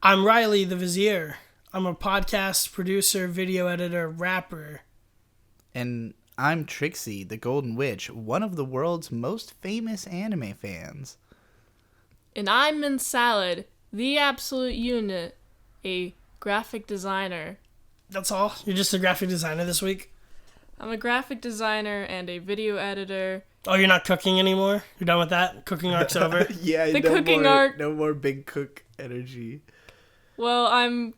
I'm Riley the Vizier. I'm a podcast producer, video editor, rapper. And I'm Trixie, the Golden Witch, one of the world's most famous anime fans. And I'm Mint Salad, the absolute unit, a graphic designer. That's all? You're just a graphic designer this week? I'm a graphic designer and a video editor. Oh, you're not cooking anymore? You're done with that? Cooking arc's over? Yeah, the cooking arc. No more big cook energy. Well, I'm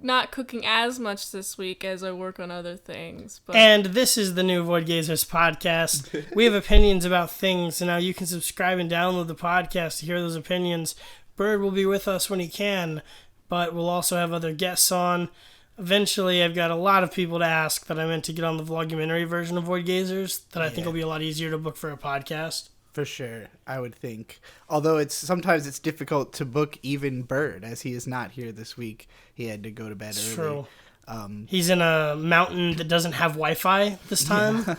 not cooking as much this week as I work on other things. But And this is the new Voidgazers Podcast. We have opinions about things, and now you can subscribe and download the podcast to hear those opinions. Bird will be with us when he can, but we'll also have other guests on. Eventually, I've got a lot of people to ask that I meant to get on the vlogumentary version of Voidgazers that I think will be a lot easier to book for a podcast. For sure, I would think. Although sometimes it's difficult to book even Bird, as he is not here this week. He had to go to bed early. True. He's in a mountain that doesn't have Wi-Fi this time,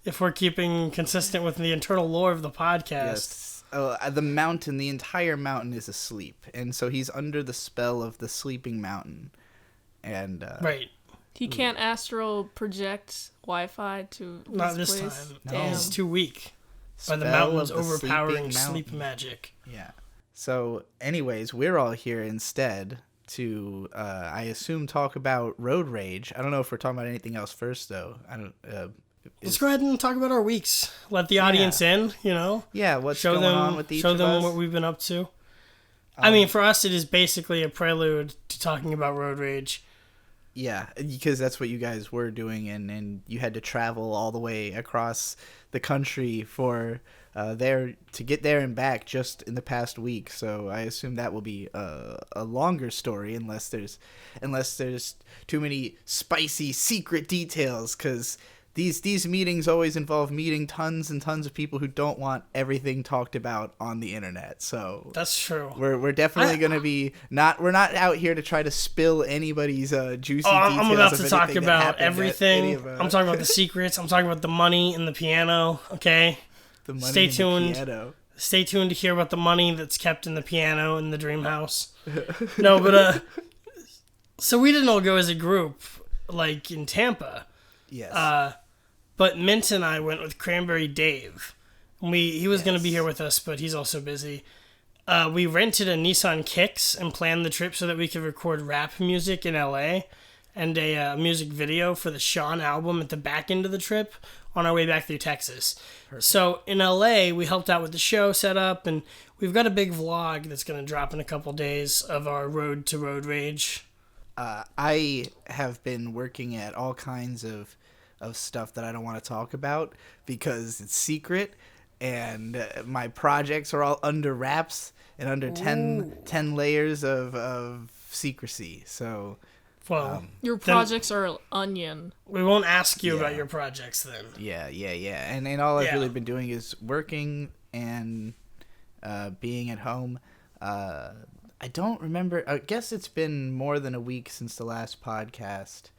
if we're keeping consistent with the internal lore of the podcast. Yes. The entire mountain is asleep, and so he's under the spell of the sleeping mountain. And right. He can't astral project Wi-Fi to Not this this place. time. Damn. He's too weak. By the Spell mountain's of the overpowering sleeping sleep mountain. magic. Yeah. So, anyways, we're all here instead to, I assume, talk about Road Rage. I don't know if we're talking about anything else first, though. Let's go ahead and talk about our weeks. Let the audience in, you know? Yeah, what's going on with each of us? Show them what we've been up to. I mean, for us, it is basically a prelude to talking about Road Rage. Yeah, because that's what you guys were doing, and you had to travel all the way across the country for to get there and back just in the past week. So I assume that will be a longer story, unless there's too many spicy secret details, because these meetings always involve meeting tons and tons of people who don't want everything talked about on the internet. So that's true. We're definitely going to be we're not out here to try to spill anybody's juicy details. I'm about to talk that about happened everything. I'm talking about the secrets. I'm talking about the money and the piano. Okay. The money Stay and tuned. The piano. Stay tuned to hear about the money that's kept in the piano in the dream house. No, but so we didn't all go as a group like in Tampa. Yes. But Mint and I went with Cranberry Dave. He was going to be here with us, but he's also busy. We rented a Nissan Kicks and planned the trip so that we could record rap music in LA and a music video for the Sean album at the back end of the trip on our way back through Texas. Perfect. So in LA, we helped out with the show setup, and we've got a big vlog that's going to drop in a couple days of our road to Road Rage. I have been working at all kinds of stuff that I don't want to talk about because it's secret, and my projects are all under wraps and under 10 layers of secrecy. So, well, your projects are onion. We won't ask you about your projects then. Yeah. And all I've really been doing is working and being at home. I don't remember. I guess it's been more than a week since the last podcast.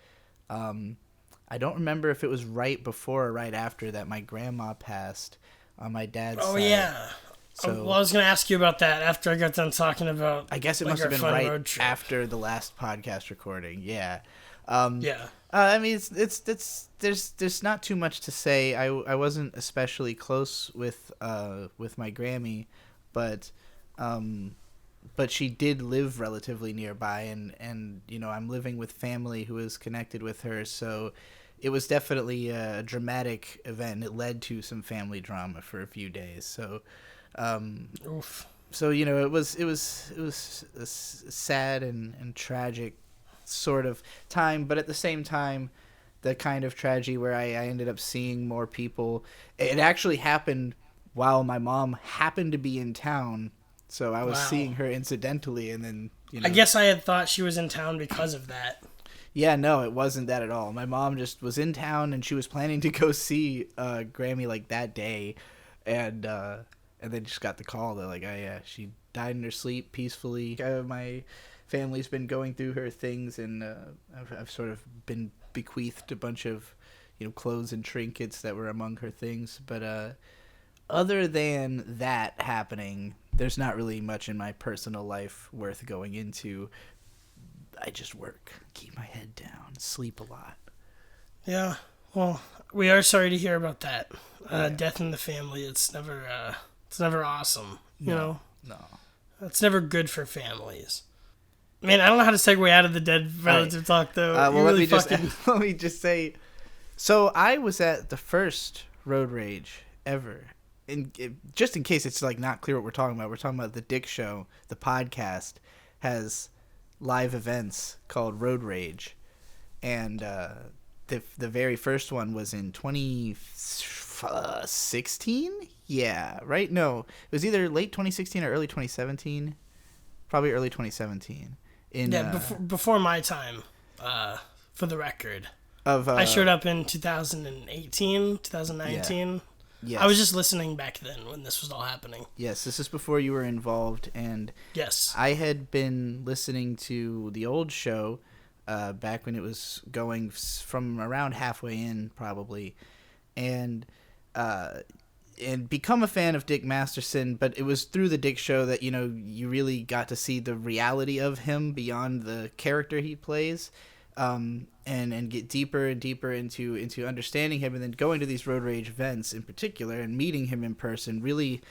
I don't remember if it was right before or right after that my grandma passed on my dad's side. Oh, yeah. So, well, I was going to ask you about that after I got done talking about I guess it must have been right after the last podcast recording. Yeah. I mean, there's not too much to say. I wasn't especially close with my Grammy, but she did live relatively nearby, and you know, I'm living with family who is connected with her, so it was definitely a dramatic event. It led to some family drama for a few days. So, so you know, it was a sad and tragic sort of time, but at the same time, the kind of tragedy where I ended up seeing more people. It actually happened while my mom happened to be in town. So I was seeing her incidentally, and then, you know. I guess I had thought she was in town because of that. Yeah, no, it wasn't that at all. My mom just was in town, and she was planning to go see Grammy like that day, and then just got the call that like, she died in her sleep peacefully. My family's been going through her things, and I've sort of been bequeathed a bunch of, you know, clothes and trinkets that were among her things, but other than that happening, there's not really much in my personal life worth going into. I just work, keep my head down, sleep a lot. Yeah, well, we are sorry to hear about that. Death in the family, it's never awesome, you know? No. It's never good for families. Man, I don't know how to segue out of the dead relative talk, though. Well, let me just say, so I was at the first Road Rage ever. Just in case it's like not clear what we're talking about the Dick Show. The podcast has live events called Road Rage, and the very first one was in 2016. Yeah, right. No, it was either late 2016 or early 2017. Probably early 2017. Before my time. For the record, I showed up in 2018, 2019. Yes. I was just listening back then when this was all happening. Yes, this is before you were involved, and yes, I had been listening to the old show back when it was going from around halfway in, probably, and become a fan of Dick Masterson. But it was through the Dick Show that you really got to see the reality of him beyond the character he plays. And get deeper and deeper into understanding him, and then going to these Road Rage events in particular and meeting him in person really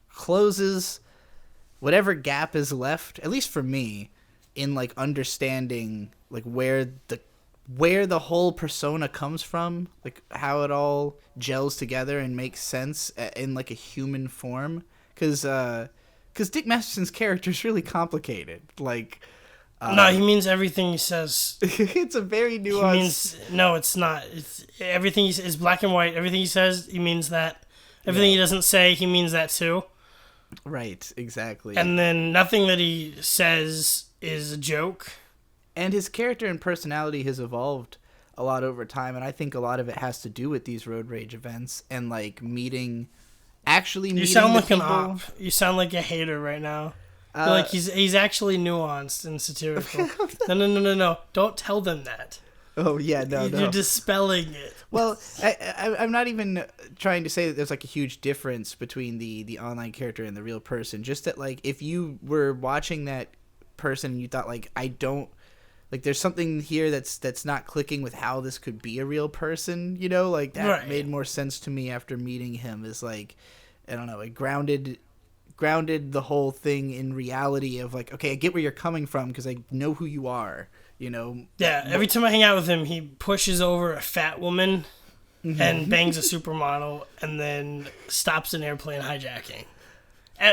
closes whatever gap is left, at least for me, in like understanding like where the whole persona comes from, like how it all gels together and makes sense in like a human form, because Dick Masterson's character is really complicated, like. No, he means everything he says. It's a very nuanced... No, it's not. It's everything is black and white. Everything he says, he means that. Everything he doesn't say, he means that too. Right, exactly. And then nothing that he says is a joke. And his character and personality has evolved a lot over time, and I think a lot of it has to do with these Road Rage events and like meeting You sound like an op. You sound like a hater right now. Like he's actually nuanced and satirical. No. Don't tell them that. Oh, yeah, no. You're dispelling it. Well, I'm not even trying to say that there's like a huge difference between the online character and the real person. Just that, like, if you were watching that person and you thought, like, there's something here that's not clicking with how this could be a real person, like that made more sense to me after meeting him. Is like, I don't know, it grounded the whole thing in reality of like, okay, I get where you're coming from because I know who you are, Yeah, every time I hang out with him, he pushes over a fat woman and bangs a supermodel and then stops an airplane hijacking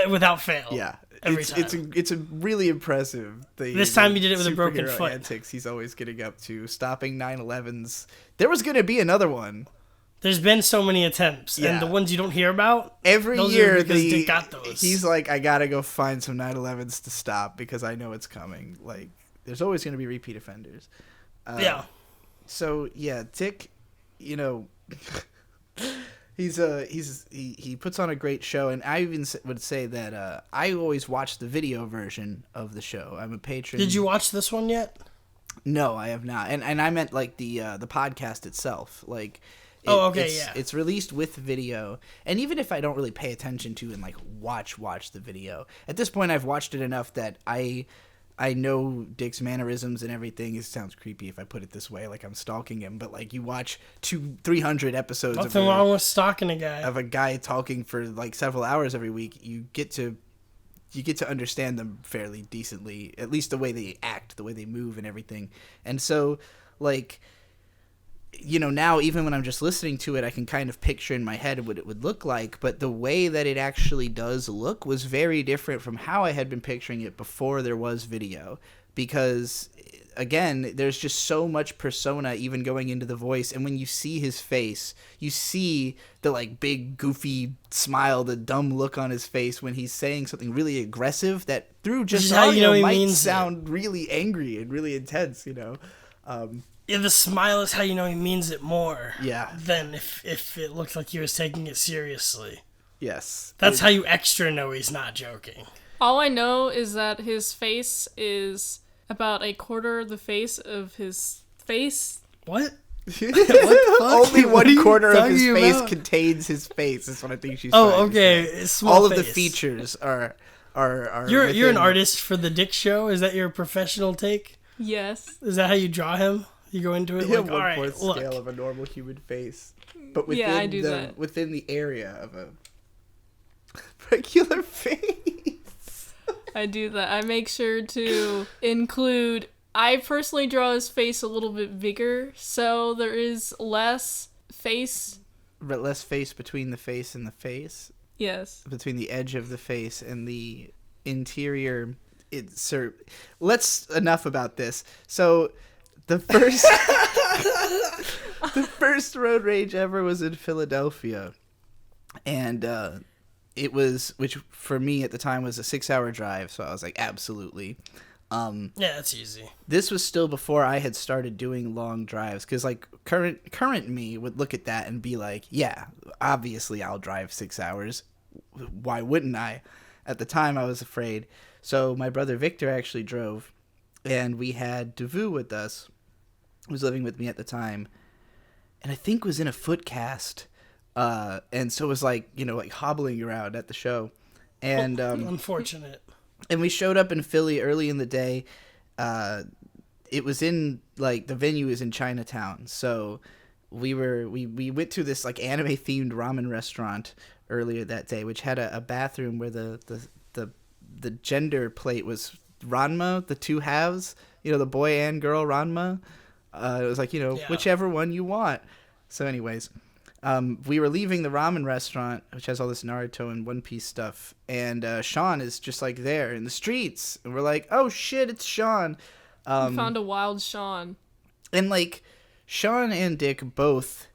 without fail. Yeah, every time. It's a really impressive thing. This time he did it with a broken foot. Antics he's always getting up to, stopping 9/11s. There was going to be another one. There's been so many attempts, and the ones you don't hear about, every year they got those. He's like, I gotta go find some 9/11s to stop because I know it's coming. Like, there's always gonna be repeat offenders. Yeah. So yeah, Dick, he puts on a great show, and I even would say that I always watch the video version of the show. I'm a patron. Did you watch this one yet? No, I have not, and I meant like the podcast itself, like. It's released with video, and even if I don't really pay attention to and like watch the video, at this point I've watched it enough that I know Dick's mannerisms and everything. It sounds creepy if I put it this way, like I'm stalking him, but like you watch 200-300 episodes. Nothing wrong with stalking a guy. Of a guy talking for like several hours every week, you get to understand them fairly decently, at least the way they act, the way they move, and everything. And so, like. Now even when I'm just listening to it, I can kind of picture in my head what it would look like, but the way that it actually does look was very different from how I had been picturing it before there was video, because again, there's just so much persona even going into the voice, and when you see his face, you see the like big goofy smile, the dumb look on his face when he's saying something really aggressive that through just audio might sound really angry and really intense, Yeah, the smile is how you know he means it more. Yeah. Than if it looked like he was taking it seriously. Yes. That's how you extra know he's not joking. All I know is that his face is about a quarter the face of his face. What? What the fuck? Only one quarter of his face contains his face. That's what I think she's trying to say. It's small all face. Of the features are You're an artist for the Dick Show? Is that your professional take? Yes. Is that how you draw him? You go into it like, all right, look. 1/4 scale of a normal human face, but within I do that. within the area of a regular face. I do that. I make sure to include. I personally draw his face a little bit bigger, so there is less face. Less face between the face and the face. Yes. Between the edge of the face and the interior. Let's enough about this. So, the first the first road rage ever was in Philadelphia, and it was, which for me at the time was a 6-hour drive. So I was like, absolutely. Yeah, that's easy. This was still before I had started doing long drives, because like current me would look at that and be like, yeah, obviously I'll drive 6 hours. Why wouldn't I? At the time I was afraid. So my brother Victor actually drove, and we had Devu with us, who was living with me at the time, and I think was in a foot cast, and so was like, like hobbling around at the show. And unfortunate. And we showed up in Philly early in the day. It was in, like, the venue is in Chinatown. So we went to this, like, anime-themed ramen restaurant earlier that day, which had a bathroom where the gender plate was Ranma, the two halves, the boy and girl Ranma. It was like, whichever one you want. So anyways, we were leaving the ramen restaurant, which has all this Naruto and One Piece stuff, and Sean is just like there in the streets, and we're like, oh shit, it's Sean. We found a wild Sean. And like, Sean and Dick both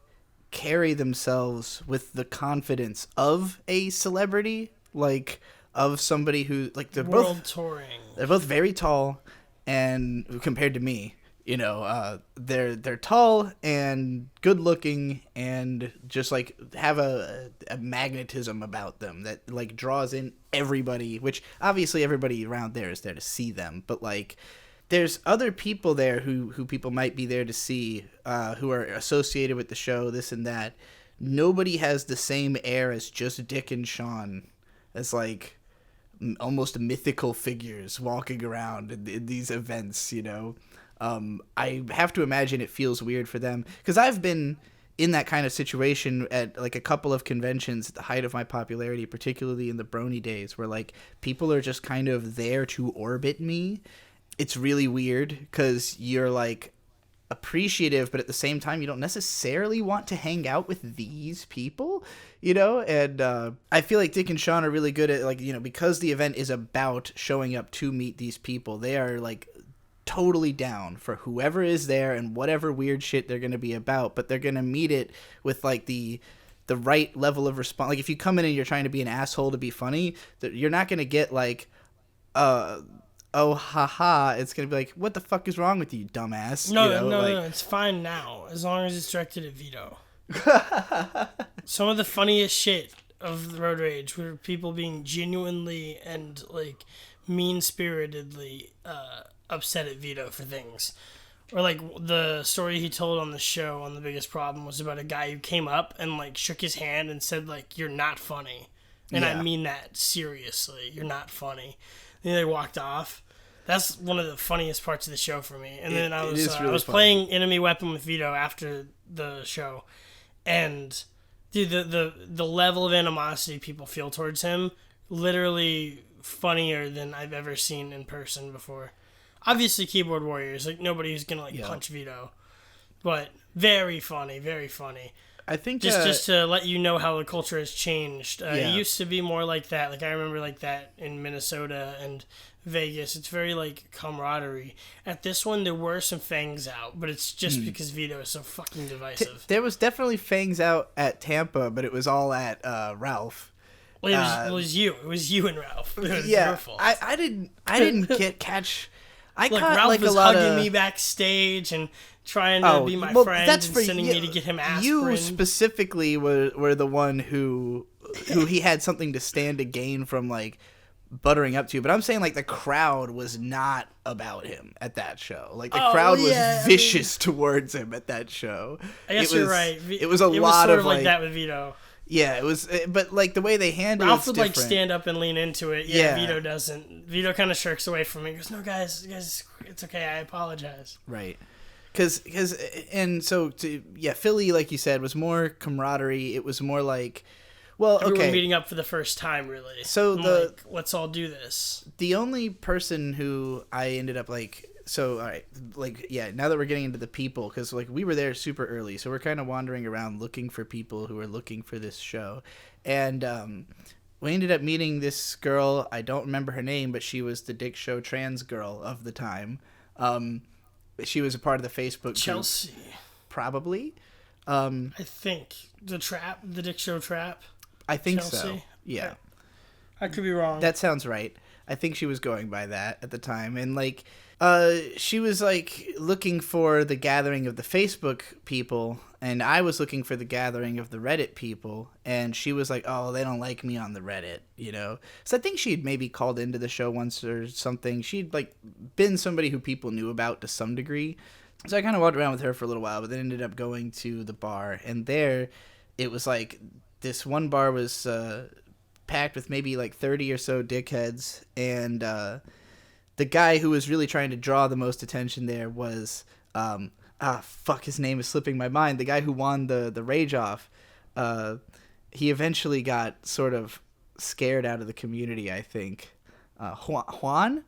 carry themselves with the confidence of a celebrity, like of somebody who, like, they're world touring. They're both very tall, and compared to me, they're tall and good looking and just like have a magnetism about them that like draws in everybody, which obviously everybody around there is there to see them, but like there's other people there who people might be there to see, who are associated with the show, this and that. Nobody has the same air as just Dick and Sean, as like almost mythical figures walking around in these events, I have to imagine it feels weird for them, because I've been in that kind of situation at like a couple of conventions at the height of my popularity, particularly in the Brony days, where like people are just kind of there to orbit me. It's really weird because you're like appreciative, but at the same time you don't necessarily want to hang out with these people, and I feel like Dick and Sean are really good at, like, because the event is about showing up to meet these people, they are like totally down for whoever is there and whatever weird shit they're going to be about, but they're going to meet it with like the right level of response. Like if you come in and you're trying to be an asshole to be funny, you're not going to get like oh haha, it's going to be like, what the fuck is wrong with you, dumbass? No, it's fine now as long as it's directed at Vito. Some of the funniest shit of the Road Rage were people being genuinely and like mean-spiritedly upset at Vito for things. Or like the story he told on the show on The Biggest Problem was about a guy who came up and like shook his hand and said like, you're not funny. And I mean that seriously. You're not funny. And they walked off. That's one of the funniest parts of the show for me. And then I was playing Enemy Weapon with Vito after the show, and dude, the level of animosity people feel towards him, literally funnier than I've ever seen in person before. Obviously, keyboard warriors, like nobody's gonna like punch Vito, but very funny, very funny. I think just to let you know how the culture has changed. It used to be more like that. Like I remember like that in Minnesota and Vegas. It's very like camaraderie. At this one, there were some fangs out, but it's just because Vito is so fucking divisive. There was definitely fangs out at Tampa, but it was all at Ralph. Well, it was you. It was you and Ralph. It was your fault. I didn't catch. Look, Ralph was hugging me backstage and trying to be my friend and sending me to get him aspirin. You specifically were the one who he had something to stand to gain from, like, buttering up to. But I'm saying, like, the crowd was not about him at that show. Like, the crowd was vicious towards him at that show. I guess you're right. It was a lot of... It was sort of like that with Vito. Yeah, it was, but like the way they handled it, Ralph would like stand up and lean into it. Yeah, Vito doesn't. Vito kind of shirks away from it. He goes, "No, guys, It's okay. I apologize. Right. Philly, like you said, was more camaraderie. It was more like, well, we okay. were meeting up for the first time, really. So let's all do this. The only person who I ended up all right, now that we're getting into the people, because we were there super early, so we're kind of wandering around looking for people who are looking for this show, and we ended up meeting this girl. I don't remember her name, but she was the Dick Show trans girl of the time. She was a part of the Facebook Chelsea group, probably. I think the Dick Show Trap. I think Chelsea? so. Yeah, I could be wrong. That sounds right. I think she was going by that at the time, and she was looking for the gathering of the Facebook people, and I was looking for the gathering of the Reddit people, and she was like, oh, they don't like me on the Reddit, So I think she'd maybe called into the show once or something. She'd been somebody who people knew about to some degree. So I kind of walked around with her for a little while, but then ended up going to the bar, and there it was this one bar was packed with maybe 30 or so dickheads, and the guy who was really trying to draw the most attention there was his name is slipping my mind. The guy who won the rage off. He eventually got sort of scared out of the community, I think. Juan.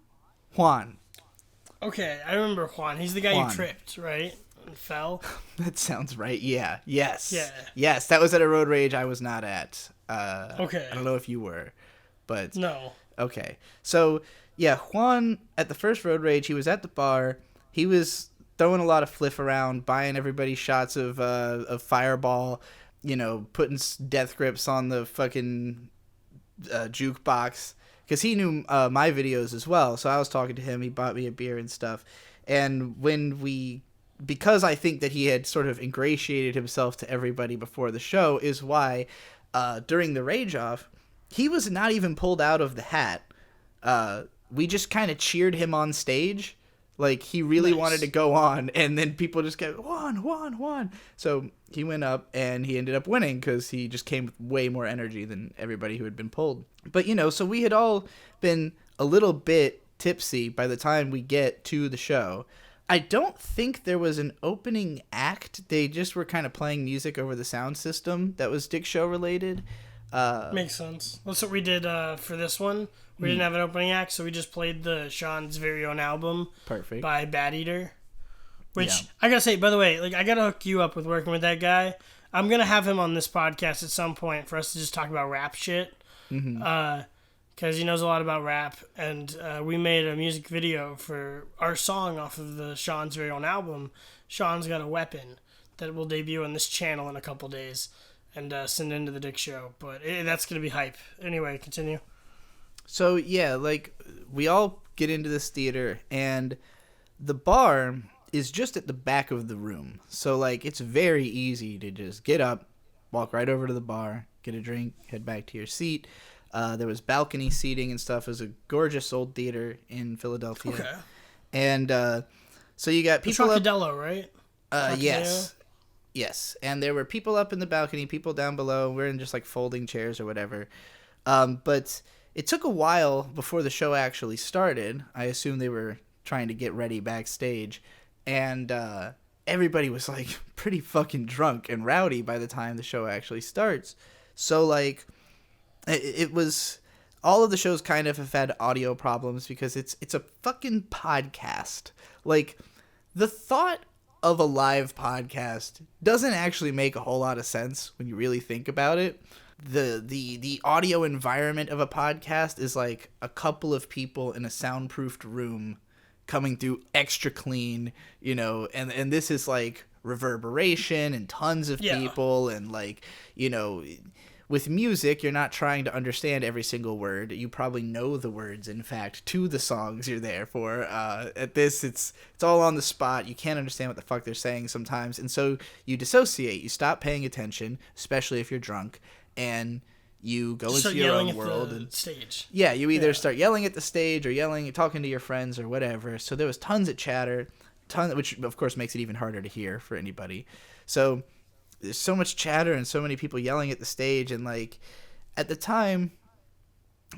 Okay, I remember Juan. He's the guy who tripped, right? And fell. That sounds right. Yeah. Yes. Yeah. Yes, that was at a Road Rage I was not at. Okay. I don't know if you were, but no. Okay. So, yeah, Juan, at the first Road Rage, he was at the bar. He was throwing a lot of fliff around, buying everybody shots of Fireball, putting death grips on the fucking jukebox. Because he knew my videos as well. So I was talking to him. He bought me a beer and stuff. And because I think that he had sort of ingratiated himself to everybody before the show, is why during the Rage Off, he was not even pulled out of the hat. We just kind of cheered him on stage. He really wanted to go on, and then people just go, Juan. So he went up, and he ended up winning because he just came with way more energy than everybody who had been pulled. But, so we had all been a little bit tipsy by the time we get to the show. I don't think there was an opening act. They just were kind of playing music over the sound system that was Dick Show related. Makes sense. That's what we did for this one. We didn't have an opening act, so we just played Sean's very own album. Perfect. By Bad Eater. Which, I gotta say, by the way, I gotta hook you up with working with that guy. I'm gonna have him on this podcast at some point for us to just talk about rap shit. Mm-hmm. Because he knows a lot about rap, and we made a music video for our song off of Sean's very own album. Sean's Got a Weapon that will debut on this channel in a couple days and send into the Dick Show. But that's going to be hype. Anyway, continue. So, yeah, we all get into this theater, and the bar is just at the back of the room. So, it's very easy to just get up, walk right over to the bar, get a drink, head back to your seat. There was balcony seating and stuff. It was a gorgeous old theater in Philadelphia. Okay. And so you got people up... Trocadero, right? Yes. Yes. And there were people up in the balcony, people down below. We're in just folding chairs or whatever. But it took a while before the show actually started. I assume they were trying to get ready backstage. And everybody was pretty fucking drunk and rowdy by the time the show actually starts. So it was, all of the shows kind of have had audio problems because it's a fucking podcast. The thought of a live podcast doesn't actually make a whole lot of sense when you really think about it. The audio environment of a podcast is a couple of people in a soundproofed room coming through extra clean, and this is reverberation and tons of people and with music, you're not trying to understand every single word. You probably know the words, in fact, to the songs you're there for. At this, it's all on the spot. You can't understand what the fuck they're saying sometimes. And so you dissociate. You stop paying attention, especially if you're drunk, and you go into your own world. And stage. Yeah, you either start yelling at the stage or talking to your friends or whatever. So there was tons of chatter, which, of course, makes it even harder to hear for anybody. So... there's so much chatter and so many people yelling at the stage, and at the time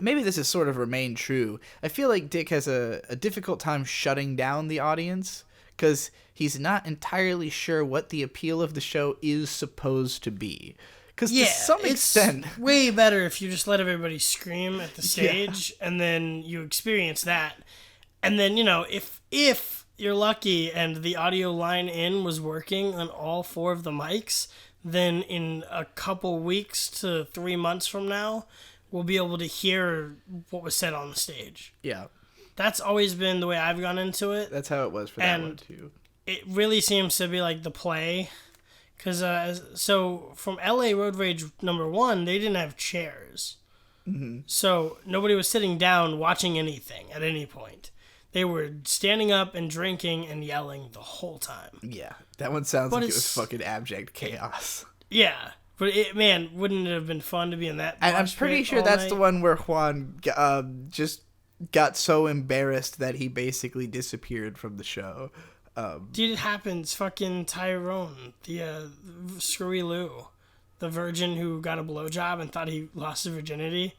maybe this has sort of remained true. I feel like Dick has a difficult time shutting down the audience because he's not entirely sure what the appeal of the show is supposed to be. Because to some extent... it's way better if you just let everybody scream at the stage and then you experience that. And then, if you're lucky and the audio line in was working on all 4 of the mics, then in a couple weeks to 3 months from now, we'll be able to hear what was said on the stage. Yeah. That's always been the way I've gone into it. That's how it was for that one, too. It really seems to be like the play. Because, so from LA Road Rage #1, they didn't have chairs. Mm-hmm. So nobody was sitting down watching anything at any point. They were standing up and drinking and yelling the whole time. Yeah, that one sounds like it was fucking abject chaos. Yeah, but wouldn't it have been fun to be in that? And I'm pretty sure that's the one where Juan just got so embarrassed that he basically disappeared from the show. Dude, it happens. Fucking Tyrone, the Screwy Lou, the virgin who got a blowjob and thought he lost his virginity.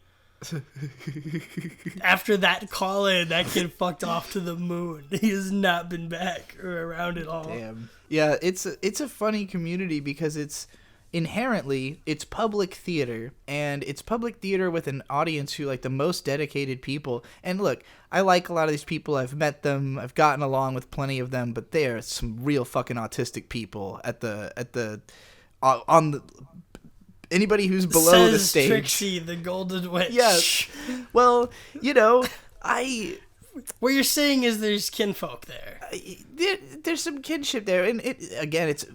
After that call-in, that kid fucked off to the moon. He has not been back or around at all. Damn. Yeah, it's a funny community because it's inherently it's public theater, and it's public theater with an audience who like the most dedicated people. And look, I like a lot of these people. I've met them. I've gotten along with plenty of them, but they're some real fucking autistic people on the anybody who's below the stage. Trixie, the Golden Witch. Yes. Well, what you're saying is there's kinfolk there. There's some kinship there, and it's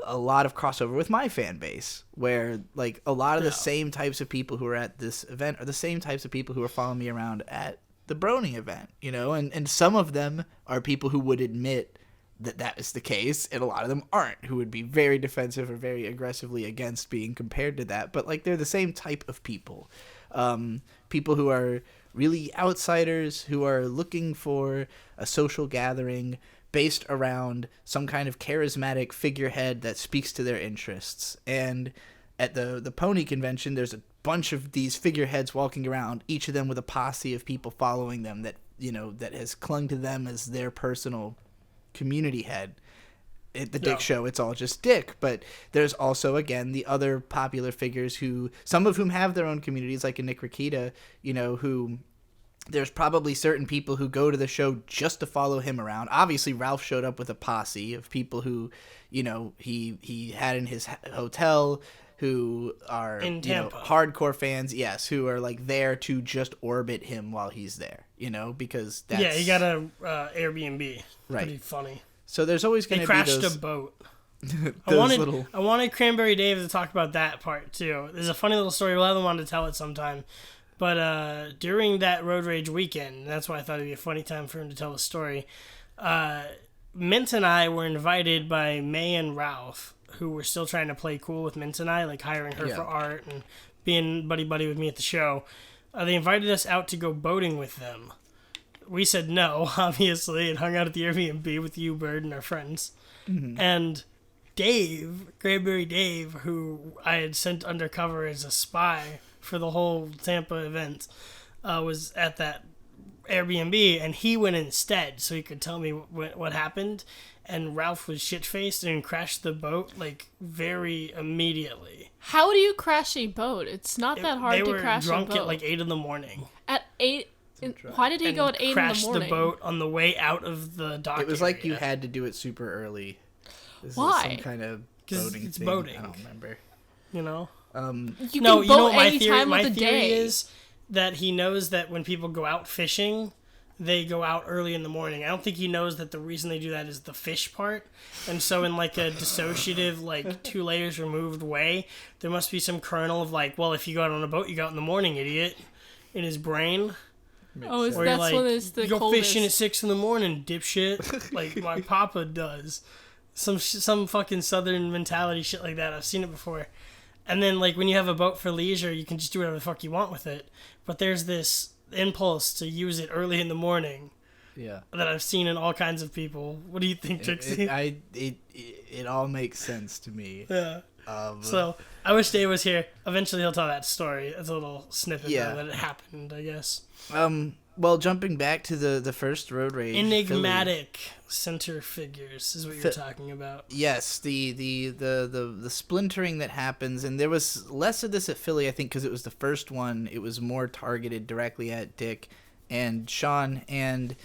a lot of crossover with my fan base, where like a lot of the same types of people who are at this event are the same types of people who are following me around at the Brony event, and some of them are people who would admit that is the case, and a lot of them aren't, who would be very defensive or very aggressively against being compared to that. But like they're the same type of people, people who are really outsiders, who are looking for a social gathering based around some kind of charismatic figurehead that speaks to their interests. And at the Pony Convention, there's a bunch of these figureheads walking around, each of them with a posse of people following them that that has clung to them as their personal community head. At the Dick show, it's all just Dick, but there's also, again, the other popular figures who, some of whom have their own communities, like a Nick Rekieta, who there's probably certain people who go to the show just to follow him around. Obviously, Ralph showed up with a posse of people who, he had in his hotel, who are in Tampa. Hardcore fans, yes, who are like there to just orbit him while he's there, because that's... he got a Airbnb. Right. Pretty funny. So there's always going to be those... They crashed a boat. I wanted Cranberry Dave to talk about that part, too. There's a funny little story. We'll have him on to tell it sometime. But during that Road Rage weekend, that's why I thought it'd be a funny time for him to tell the story, Mint and I were invited by May and Ralph, who were still trying to play cool with Mint and I, like hiring her for art and being buddy-buddy with me at the show. They invited us out to go boating with them. We said no, obviously, and hung out at the Airbnb with you, Bird, and our friends. Mm-hmm. And Dave, Cranberry Dave, who I had sent undercover as a spy for the whole Tampa event, was at that Airbnb, and he went instead so he could tell me what happened. And Ralph was shit-faced and crashed the boat, like, very immediately. How do you crash a boat? It's not that hard to crash a boat. They were drunk at, like, 8 in the morning. At 8? Why did he go at 8 in the morning? Crashed the boat on the way out of the dock It was area. like you had to do it super early. Why? Some kind of boating it's thing. Boating. I don't remember. You can no, boat my any theory, time my of the theory day. is that he knows that when people go out fishing, they go out early in the morning. I don't think he knows that the reason they do that is the fish part. And so in like a dissociative, like 2 layers removed way, there must be some kernel of like, well, if you go out on a boat, you go out in the morning, idiot, in his brain. That's when it's the you go coldest. fishing at 6 in the morning, dipshit. Like my papa does. Some fucking southern mentality shit like that. I've seen it before. And then like when you have a boat for leisure, you can just do whatever the fuck you want with it. But there's this impulse to use it early in the morning. Yeah. That I've seen in all kinds of people. What do you think, Trixie? It all makes sense to me. Yeah. So I wish Dave was here. Eventually he'll tell that story. It's a little snippet that it happened, I guess. Well, jumping back to the first Road Rage, enigmatic center figures is what you're talking about. Yes, the splintering that happens, and there was less of this at Philly, I think, because it was the first one. It was more targeted directly at Dick and Sean, and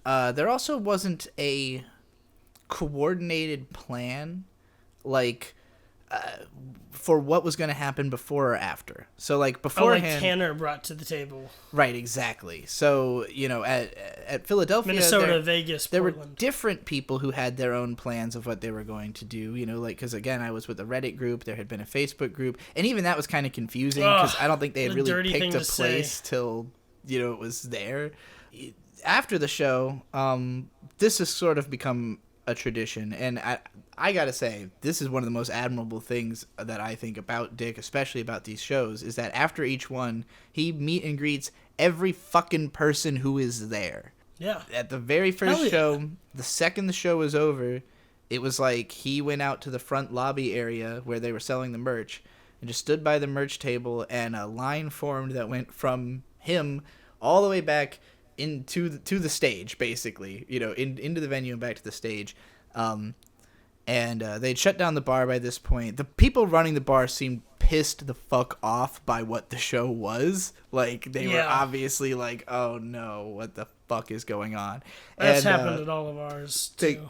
there also wasn't a coordinated plan, like, for what was going to happen before or after. So, like, beforehand... like Tanner brought to the table. Right, exactly. So, at Philadelphia... Minnesota, Vegas, there Portland. were different people who had their own plans of what they were going to do, because, again, I was with a Reddit group, there had been a Facebook group, and even that was kind of confusing, because I don't think they had really picked a place till, it was there. After the show, this has sort of become a tradition, and I gotta say, this is one of the most admirable things that I think about Dick, especially about these shows, is that after each one, he meet and greets every fucking person who is there. Yeah. At the very first show, the second the show was over, it was like he went out to the front lobby area where they were selling the merch and just stood by the merch table, and a line formed that went from him all the way back into the stage, basically, into the venue and back to the stage. And they'd shut down the bar by this point. The people running the bar seemed pissed the fuck off by what the show was. Like, they were obviously like, oh no, what the fuck is going on? That's happened at all of ours, too.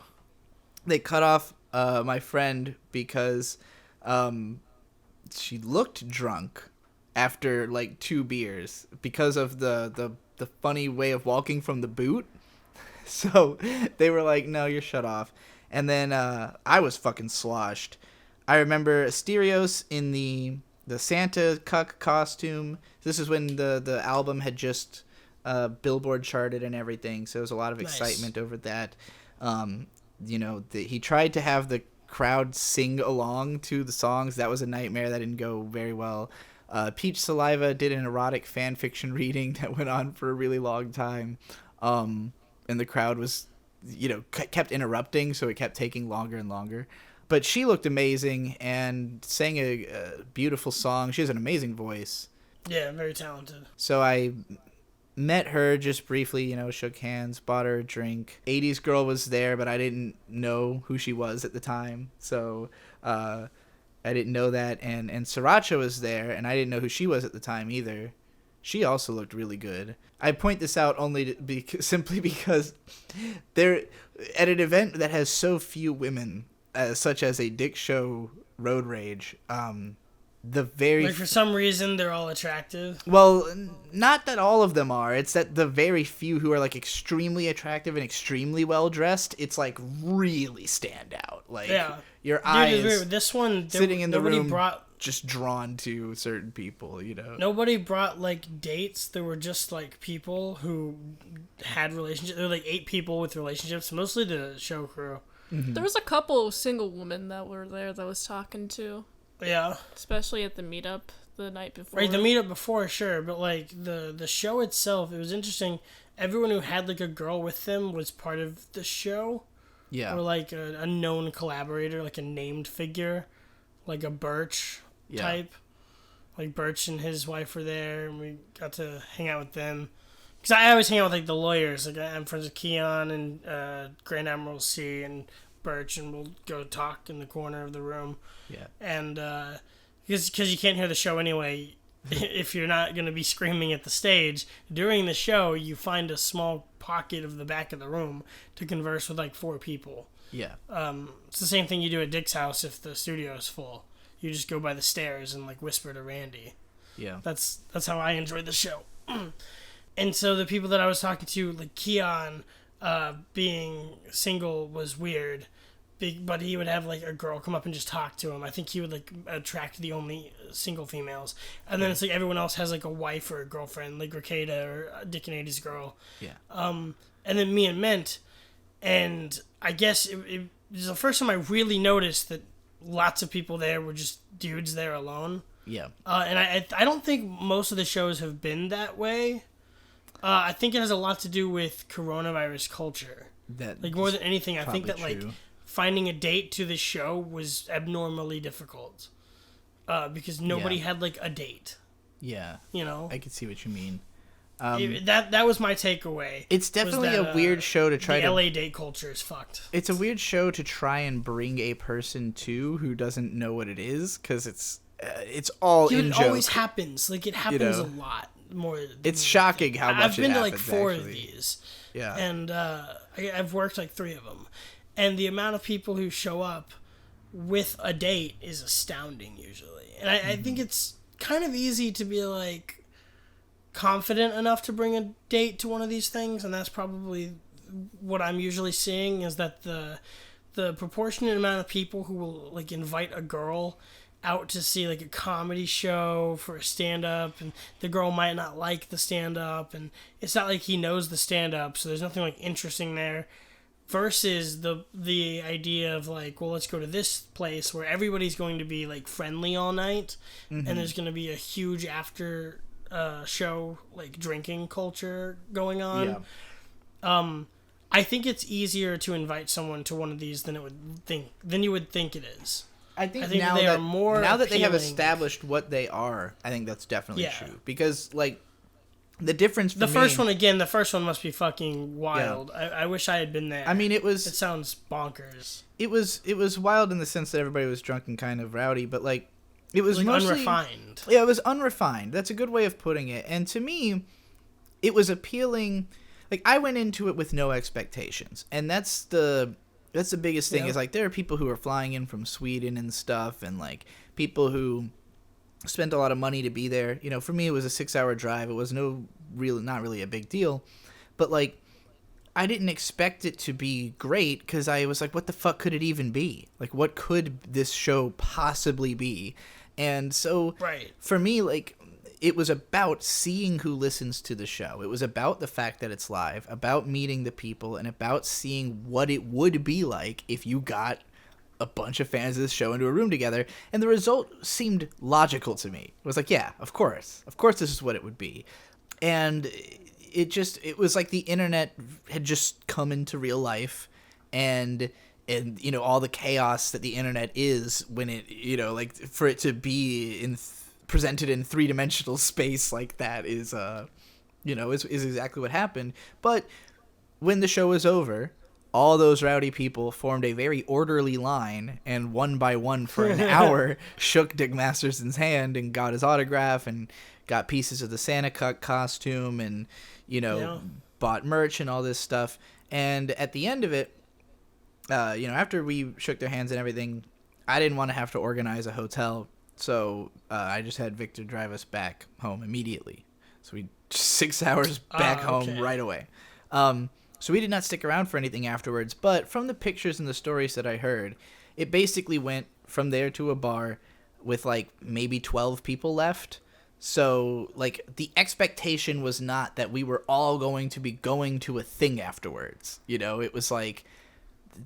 They cut off my friend because she looked drunk after, like, 2 beers because of the funny way of walking from the boot. So they were like, no, you're shut off. And then I was fucking sloshed. I remember Asterios in the Santa cuck costume. This is when the album had just Billboard charted and everything, so there was a lot of excitement over that. He tried to have the crowd sing along to the songs. That was a nightmare. That didn't go very well. Peach Saliva did an erotic fan fiction reading that went on for a really long time. And the crowd was, kept interrupting, so it kept taking longer and longer. But she looked amazing and sang a beautiful song. She has an amazing voice. Yeah, very talented. So I met her just briefly, shook hands, bought her a drink. 80s Girl was there, but I didn't know who she was at the time. So I didn't know that. And Sriracha was there, and I didn't know who she was at the time either. She also looked really good. I point this out only simply because they're at an event that has so few women, such as a Dick Show Road Rage. For some reason they're all attractive. Well, not that all of them are. It's that the very few who are like extremely attractive and extremely well dressed, it's like really stand out. Like your eyes. This one, sitting in the room, just drawn to certain people. Nobody brought like dates. There were just like people who had relationships. There were like 8 people with relationships, mostly the show crew. Mm-hmm. There was a couple of single women that were there that I was talking to. Yeah. Especially at the meetup the night before. Right, the meetup before, sure. But, like, the show itself, it was interesting. Everyone who had, like, a girl with them was part of the show. Yeah. Or, like, a known collaborator, like a named figure. Like a Birch type. Like, Birch and his wife were there, and we got to hang out with them. Because I always hang out with, like, the lawyers. Like, I'm friends with Keon and Grand Admiral C and Birch, and we'll go talk in the corner of the room. Yeah. And because you can't hear the show anyway, if you're not going to be screaming at the stage, during the show, you find a small pocket of the back of the room to converse with like 4 people. Yeah. It's the same thing you do at Dick's house if the studio is full. You just go by the stairs and like whisper to Randy. Yeah. That's how I enjoyed the show. And so the people that I was talking to, like Keon, being single was weird, but he would have like a girl come up and just talk to him. I think he would like attract the only single females, and then it's like everyone else has like a wife or a girlfriend, like Rekieta or Dick and 80's girl. Yeah. And then me and Mint, and I guess it was the first time I really noticed that lots of people there were just dudes there alone. Yeah. And I don't think most of the shows have been that way. I think it has a lot to do with coronavirus culture. Like more than anything, I think that like finding a date to the show was abnormally difficult. because nobody had like a date. Yeah. You know? I can see what you mean. That was my takeaway. It's definitely a weird show to try the to... LA date culture is fucked. It's a weird show to try and bring a person to who doesn't know what it is, because it's all in joke. It always happens. Like, it happens a lot more. It's shocking how much it happens, I've been to like 4 actually. of these. Yeah. And I've worked like 3 of them. And the amount of people who show up with a date is astounding usually. And I think it's kind of easy to be like confident enough to bring a date to one of these things, and that's probably what I'm usually seeing, is that the proportionate amount of people who will like invite a girl out to see like a comedy show for a stand-up, and the girl might not like the stand-up, and it's not like he knows the stand-up, so there's nothing like interesting there, versus the idea of like, well, let's go to this place where everybody's going to be like friendly all night, and there's going to be a huge after show like drinking culture going on. I think it's easier to invite someone to one of these than you would think it is. I think now they are more now that appealing. they have established what they are, I think that's definitely true. Because like the difference for the first one must be fucking wild. Yeah. I wish I had been there. I mean, it sounds bonkers. It was wild in the sense that everybody was drunk and kind of rowdy, but like it was like mostly unrefined. Yeah, it was unrefined. That's a good way of putting it. And to me, it was appealing. Like, I went into it with no expectations, and that's the biggest thing. Is like, there are people who are flying in from Sweden and stuff, and like people who spent a lot of money to be there. You know, for me, it was a 6-hour drive. It was not really a big deal, but like, I didn't expect it to be great, because I was like, what the fuck could it even be? Like, what could this show possibly be? And so, for me, like, it was about seeing who listens to the show. It was about the fact that it's live, about meeting the people, and about seeing what it would be like if you got a bunch of fans of this show into a room together. And the result seemed logical to me. It was like, yeah, of course this is what it would be. And it was like the internet had just come into real life, and you know, all the chaos that the internet is when it, you know, like, for it to be presented in 3-dimensional space like that is you know, is exactly what happened. But when the show was over, all those rowdy people formed a very orderly line, and one by one for an hour shook Dick Masterson's hand and got his autograph and got pieces of the Santa costume, and, you know, bought merch and all this stuff. And at the end of it, you know, after we shook their hands and everything, I didn't want to have to organize a hotel, so I just had Victor drive us back home immediately. So we 6 hours back home right away. So we did not stick around for anything afterwards, but from the pictures and the stories that I heard, it basically went from there to a bar with like maybe 12 people left. So like the expectation was not that we were all going to be going to a thing afterwards. You know, it was like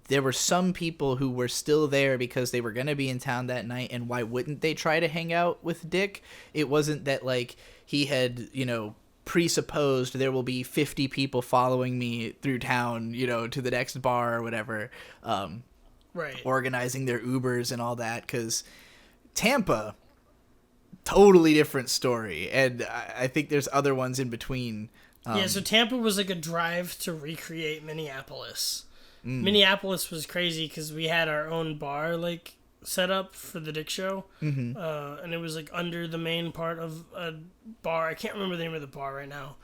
there were some people who were still there because they were going to be in town that night, and why wouldn't they try to hang out with Dick? It wasn't that like he had, you know, presupposed there will be 50 people following me through town, you know, to the next bar or whatever, organizing their Ubers and all that, because Tampa, totally different story, and I think there's other ones in between. So Tampa was like a drive to recreate Minneapolis. Minneapolis was crazy because we had our own bar like set up for the Dick Show, and it was like under the main part of a bar. I can't remember the name of the bar right now,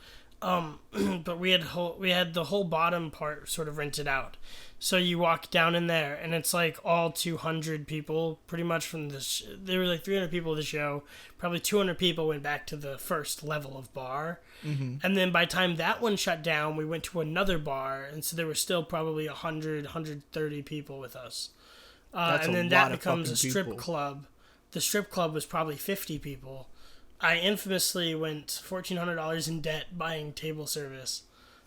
but we had the whole bottom part sort of rented out. So you walk down in there, and it's like all 200 people pretty much from this. There were like 300 people at the show. Probably 200 people went back to the first level of bar. And then by the time that one shut down, we went to another bar, and so there were still probably 100, 130 people with us. And then that becomes a strip club. The strip club was probably 50 people. I infamously went $1,400 in debt buying table service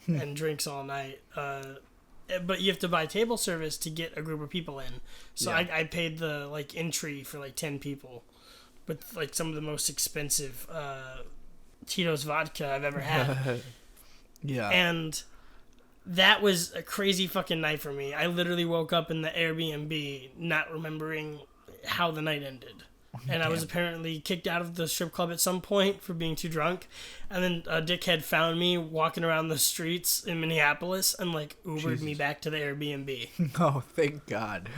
and drinks all night. But you have to buy table service to get a group of people in. So I paid the like entry for like 10 people with like some of the most expensive Tito's vodka I've ever had. And that was a crazy fucking night for me. I literally woke up in the Airbnb not remembering how the night ended. and I was apparently kicked out of the strip club at some point for being too drunk. And then a dickhead found me walking around the streets in Minneapolis and like Ubered me back to the Airbnb. Oh, thank God.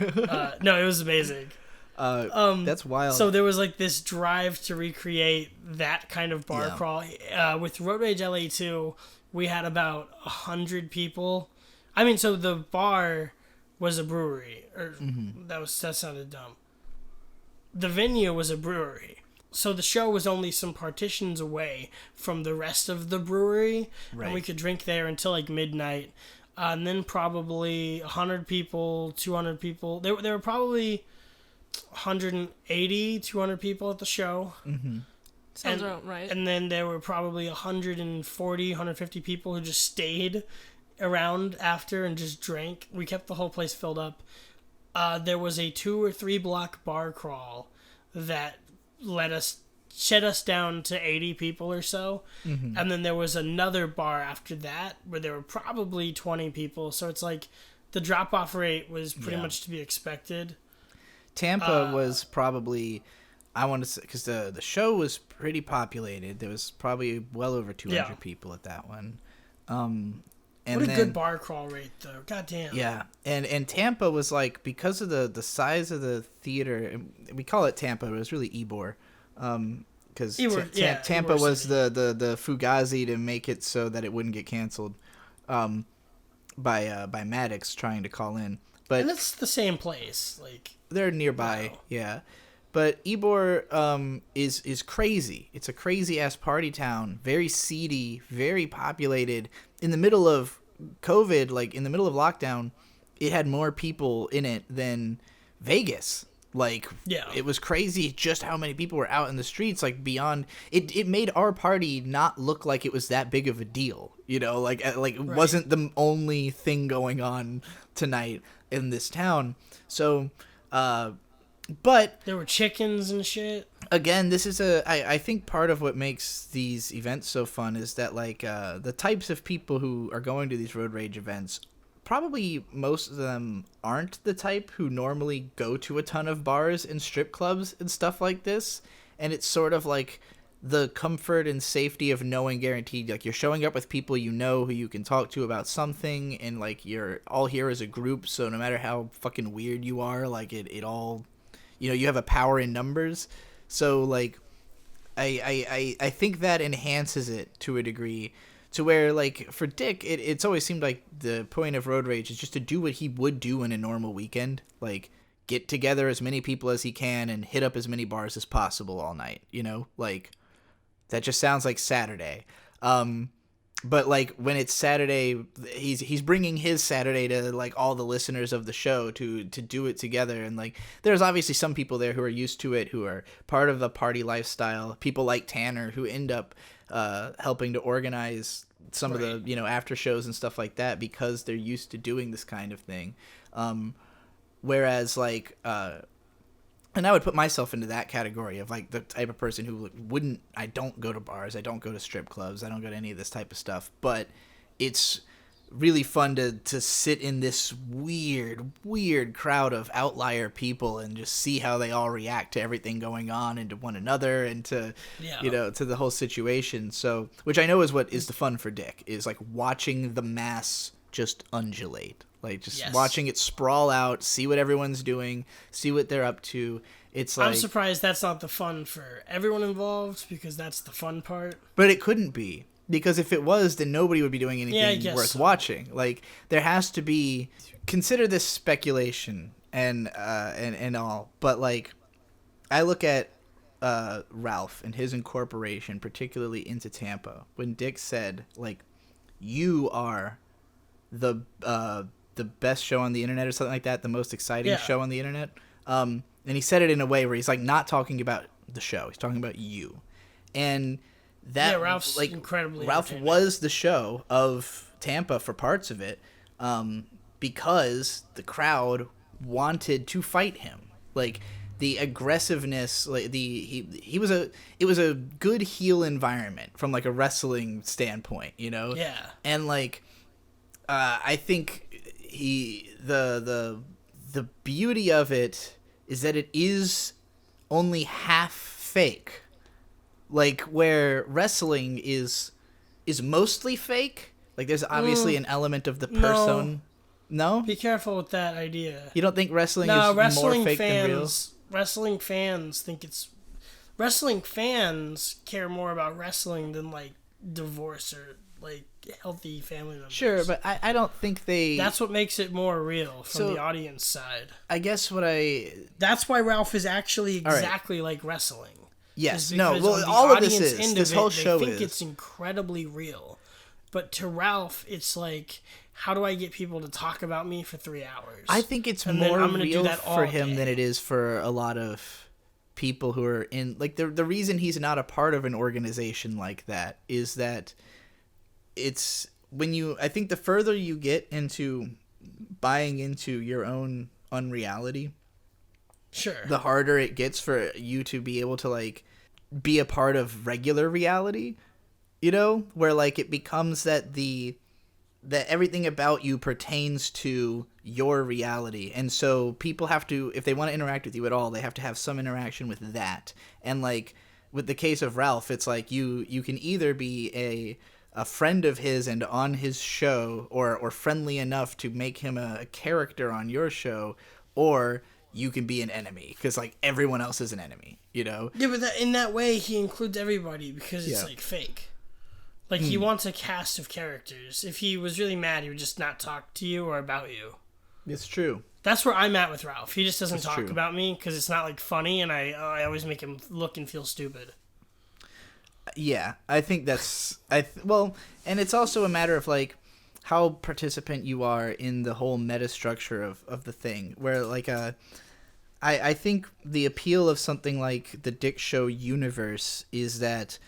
No, it was amazing. That's wild. So there was like this drive to recreate that kind of bar crawl. With Road Rage LA 2, we had about 100 people. I mean, so the bar was a brewery, or that sounded dumb. The venue was a brewery, so the show was only some partitions away from the rest of the brewery, and we could drink there until like midnight. And then probably 100 people, 200 people. There were probably 180, 200 people at the show. Sounds right. And then there were probably 140, 150 people who just stayed around after and just drank. We kept the whole place filled up. There was a 2 or 3 block bar crawl that shed us down to 80 people or so. And then there was another bar after that where there were probably 20 people. So it's like the drop-off rate was pretty much to be expected. Tampa was probably, I want to say, because the show was pretty populated. There was probably well over 200 people at that one. And what a good bar crawl rate, though. God damn. Yeah. And Tampa was like, because of the size of the theater, we call it Tampa, but it was really Ybor. Because Tampa Ybor was City. the Fugazi to make it so that it wouldn't get canceled by Maddox trying to call in. But and it's the same place. Like they're nearby, yeah. But Ybor is crazy. It's a crazy-ass party town. Very seedy, very populated. In the middle of COVID, like in the middle of lockdown, it had more people in it than Vegas. Like, it was crazy just how many people were out in the streets, like beyond... It made our party not look like it was that big of a deal, you know? Like it wasn't the only thing going on tonight in this town. So, but... There were chickens and shit. Again, this is I think part of what makes these events so fun is that, like, the types of people who are going to these road rage events... Probably most of them aren't the type who normally go to a ton of bars and strip clubs and stuff like this. And it's sort of like the comfort and safety of knowing guaranteed. Like, you're showing up with people you know who you can talk to about something. And, like, you're all here as a group. So no matter how fucking weird you are, like, it all... You know, you have a power in numbers. So, like, I think that enhances it to a degree. To where, like, for Dick, it's always seemed like the point of Road Rage is just to do what he would do in a normal weekend. Like, get together as many people as he can and hit up as many bars as possible all night, you know? Like, that just sounds like Saturday. But, like, when it's Saturday, he's bringing his Saturday to, like, all the listeners of the show to do it together. And, like, there's obviously some people there who are used to it, who are part of the party lifestyle. People like Tanner who end up... helping to organize some of the, you know, after shows and stuff like that because they're used to doing this kind of thing. Whereas, like, and I would put myself into that category of, like, the type of person who I don't go to bars, I don't go to strip clubs, I don't go to any of this type of stuff, but it's really fun to sit in this weird crowd of outlier people and just see how they all react to everything going on and to one another and to, you know, to the whole situation. So, which I know is what is the fun for Dick, is like watching the mass just undulate, like just watching it sprawl out, see what everyone's doing, see what they're up to. It's like, I'm surprised that's not the fun for everyone involved, because that's the fun part. But it couldn't be. Because if it was, then nobody would be doing anything worth watching. Like, there has to be... Consider this speculation and all. But, like, I look at Ralph and his incorporation, particularly into Tampa, when Dick said, like, you are the best show on the internet or something like that, the most exciting show on the internet. And he said it in a way where he's, like, not talking about the show. He's talking about you. And... That, Ralph's like incredibly. Ralph was the show of Tampa for parts of it, because the crowd wanted to fight him. Like, the aggressiveness, like it was a good heel environment from, like, a wrestling standpoint, you know. Yeah. And, like, I think the beauty of it is that it is only half fake. Like, where wrestling is mostly fake. Like, there's obviously an element of the person. No? Be careful with that idea. You don't think wrestling is more fake than real? Wrestling fans think it's... Wrestling fans care more about wrestling than, like, divorce or, like, healthy family members. Sure, but I don't think they... That's what makes it more real from the audience side. I guess That's why Ralph is actually exactly like wrestling. Yes, no, well, all of this is... This whole show is... They think it's incredibly real. But to Ralph, it's like... How do I get people to talk about me for 3 hours? I think it's more real for him than it is for a lot of people who are in... Like, the reason he's not a part of an organization like that is that it's... When you... I think the further you get into buying into your own unreality... Sure. The harder it gets for you to be able to, like, be a part of regular reality. You know? Where, like, it becomes that everything about you pertains to your reality. And so people have to, if they want to interact with you at all, they have to have some interaction with that. And, like, with the case of Ralph, it's like you can either be a friend of his and on his show, or friendly enough to make him a character on your show, or you can be an enemy, because, like, everyone else is an enemy, you know? Yeah, but in that way, he includes everybody because it's, like, fake. Like, he wants a cast of characters. If he was really mad, he would just not talk to you or about you. It's true. That's where I'm at with Ralph. He just doesn't talk about me because it's not, like, funny, and I always make him look and feel stupid. Yeah, I think that's... Well, and it's also a matter of, like, how participant you are in the whole meta structure of the thing. Where, like, I think the appeal of something like the Dick Show universe is that...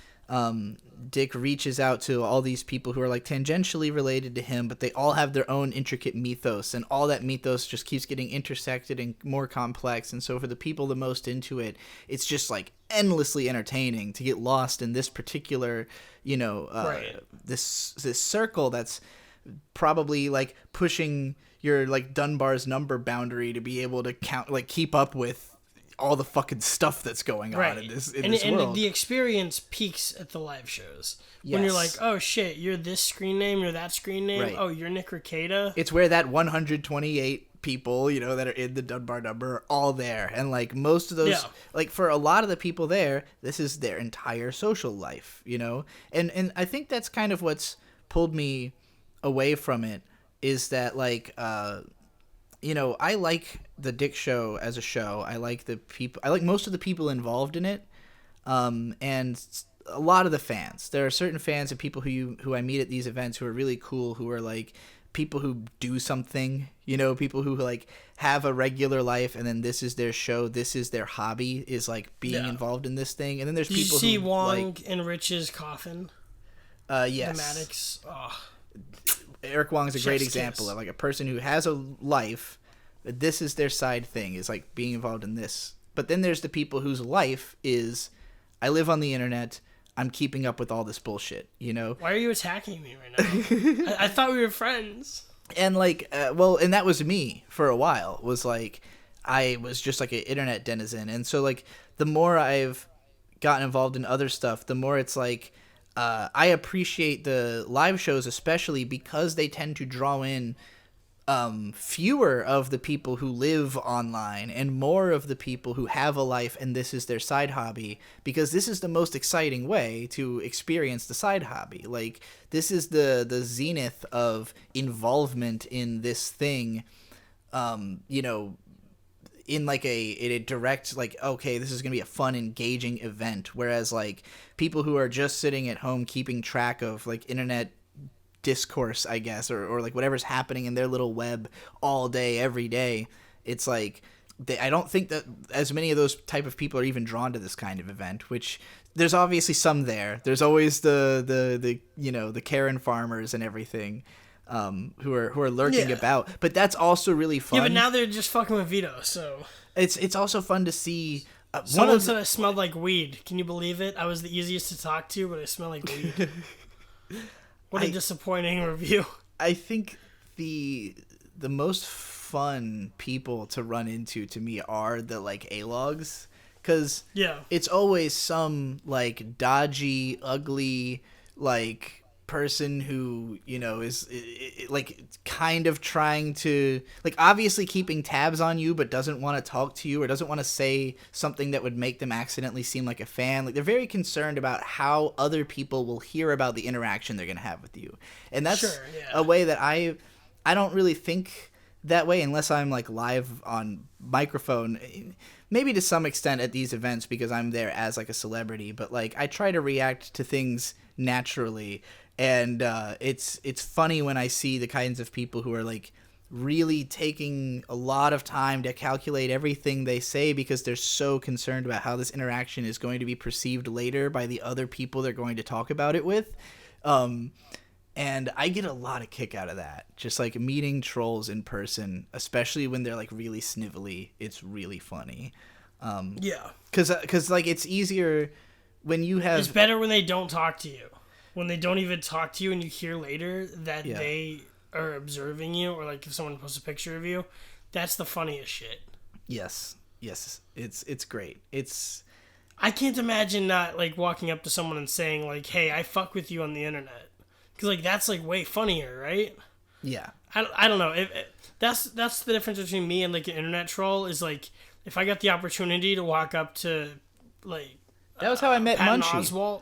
Dick reaches out to all these people who are, like, tangentially related to him, but they all have their own intricate mythos, and all that mythos just keeps getting intersected and more complex. And so for the people the most into it, it's just, like, endlessly entertaining to get lost in this particular, you know, this circle that's probably, like, pushing your, like, Dunbar's number boundary to be able to count, like, keep up with all the fucking stuff that's going on in this world. And the experience peaks at the live shows. Yes. When you're like, oh shit, you're this screen name, you're that screen name, oh, you're Nick Rekieta. It's where that 128 people, you know, that are in the Dunbar number are all there. And, like, most of those, like, for a lot of the people there, this is their entire social life, you know? And I think that's kind of what's pulled me away from it, is that, like, you know, I like the Dick Show as a show. I like most of the people involved in it, and a lot of the fans. There are certain fans and people who I meet at these events who are really cool, who are, like, people who do something, you know, people who, like, have a regular life, and then this is their show, this is their hobby, is, like, being involved in this thing. And then there's people who... Did you see Wong like, in Rich's coffin? Yes. The Maddox. Oh. Eric Wong's a great example of, like, a person who has a life, but this is their side thing, is, like, being involved in this. But then there's the people whose life is, I live on the internet, I'm keeping up with all this bullshit, you know? Why are you attacking me right now? I thought we were friends. And, like, and that was me for a while, was, like, I was just, like, an internet denizen. And so, like, the more I've gotten involved in other stuff, the more it's, like, I appreciate the live shows, especially because they tend to draw in fewer of the people who live online and more of the people who have a life and this is their side hobby, because this is the most exciting way to experience the side hobby. Like, this is the zenith of involvement in this thing, you know, in, like, a direct, like, okay, this is going to be a fun, engaging event. Whereas, like, people who are just sitting at home keeping track of, like, internet discourse, I guess, or like, whatever's happening in their little web all day, every day, it's like, I don't think that as many of those type of people are even drawn to this kind of event, which there's obviously some there. There's always the you know, the Karen farmers and everything. Who are lurking about, but that's also really fun. Yeah, but now they're just fucking with Vito, so it's also fun to see. Someone said I smelled like weed. Can you believe it? I was the easiest to talk to, but I smell like weed. What a disappointing review. I think the most fun people to run into, to me, are the, like, A-logs, because yeah, it's always some like dodgy, ugly like person who, you know, is like kind of trying to, like, obviously keeping tabs on you but doesn't want to talk to you or doesn't want to say something that would make them accidentally seem like a fan. Like, they're very concerned about how other people will hear about the interaction they're going to have with you. And that's a way that I don't really think that way unless I'm like live on microphone, maybe to some extent at these events because I'm there as like a celebrity, but like I try to react to things naturally. And it's funny when I see the kinds of people who are like really taking a lot of time to calculate everything they say because they're so concerned about how this interaction is going to be perceived later by the other people they're going to talk about it with. And I get a lot of kick out of that. Just like meeting trolls in person, especially when they're like really snivelly. It's really funny. yeah. Because like it's easier when you have... It's better when they don't talk to you. When they don't even talk to you and you hear later that they are observing you, or like if someone posts a picture of you, that's the funniest shit. Yes. It's great. I can't imagine not like walking up to someone and saying like, "Hey, I fuck with you on the internet," because like that's like way funnier, right? Yeah. I don't know. That's the difference between me and like an internet troll is like if I got the opportunity to walk up to like that was how I met Patton Munchie. Oswalt,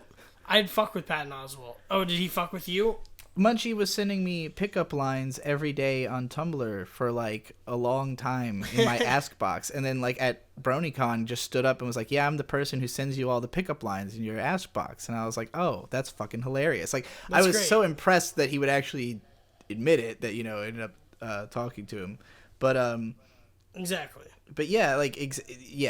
I'd fuck with Patton Oswalt. Oh, did he fuck with you? Munchie was sending me pickup lines every day on Tumblr for like a long time in my Ask box, and then like at BronyCon just stood up and was like, "Yeah, I'm the person who sends you all the pickup lines in your Ask box," and I was like, "Oh, that's fucking hilarious!" Like I was so impressed that he would actually admit it, that, you know, ended up talking to him, but exactly. But yeah, like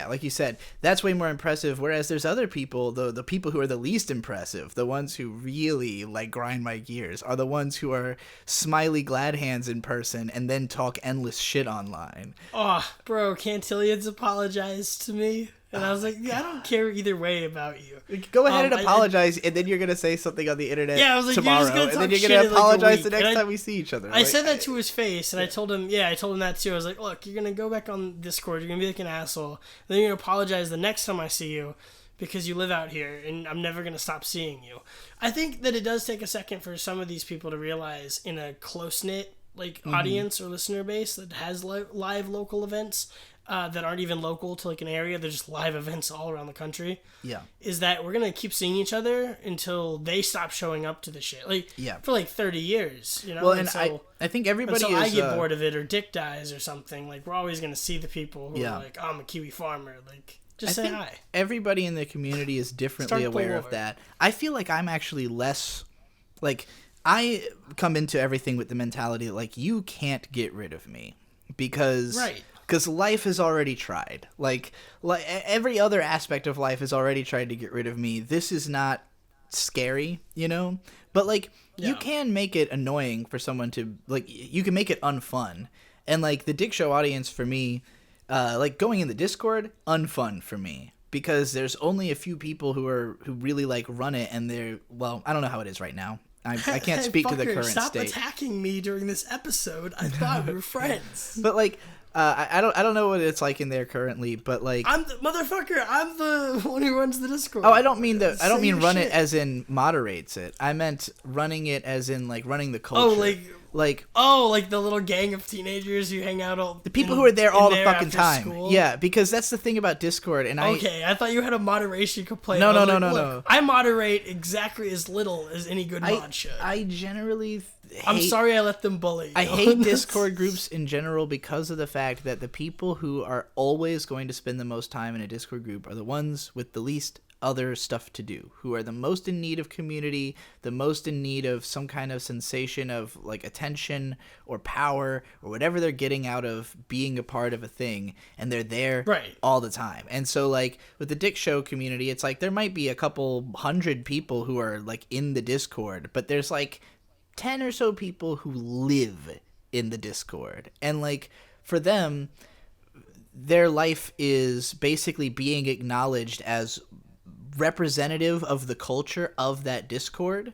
like you said, that's way more impressive. Whereas there's other people, the people who are the least impressive, the ones who really like grind my gears, are the ones who are smiley glad hands in person and then talk endless shit online. Oh, bro, Cantillion's apologized to me, and I was like, yeah, I don't care either way about you. Go ahead and apologize, and then you're gonna say something on the internet tomorrow, and then you're gonna apologize the next time we see each other. I said that to his face, and I told him that too. I was like, look, you're gonna go back on Discord, you're gonna be like an asshole, and then you're gonna apologize the next time I see you because you live out here, and I'm never gonna stop seeing you. I think that it does take a second for some of these people to realize in a close-knit like audience or listener base that has live local events. That aren't even local to like an area, they're just live events all around the country. Yeah. Is that we're gonna keep seeing each other until they stop showing up to the shit. Like for like 30 years, you know? Well, and I think everybody until I get bored of it or Dick dies or something, like we're always gonna see the people who are like, oh, I'm a Kiwi farmer. Like just say hi. Everybody in the community is differently aware of that. I feel like I'm actually less like I come into everything with the mentality that like you can't get rid of me because because life has already tried. Like every other aspect of life has already tried to get rid of me. This is not scary, you know? But, like, you can make it annoying for someone to, like, you can make it unfun. And, like, the Dick Show audience for me, like, going in the Discord, unfun for me. Because there's only a few people who really, like, run it, and they're, well, I don't know how it is right now. I can't speak to the current stop state. Stop attacking me during this episode. I thought we were friends. But, like... I don't know what it's like in there currently, but like I'm the one who runs the Discord. Oh, I don't mean run it as in moderates it. I meant running it as in like running the culture. Oh, like the little gang of teenagers who hang out all the people who are there all the fucking time. School. Yeah, because that's the thing about Discord. And I thought you had a moderation complaint. No. I moderate exactly as little as any good mod should. I generally. I'm sorry I let them bully you. I hate Discord groups in general because of the fact that the people who are always going to spend the most time in a Discord group are the ones with the least other stuff to do, who are the most in need of community, the most in need of some kind of sensation of like attention or power or whatever they're getting out of being a part of a thing, and they're there all the time. And so like with the Dick Show community, it's like there might be a couple hundred people who are like in the Discord, but there's like 10 or so people who live in the Discord. And like for them, their life is basically being acknowledged as representative of the culture of that Discord,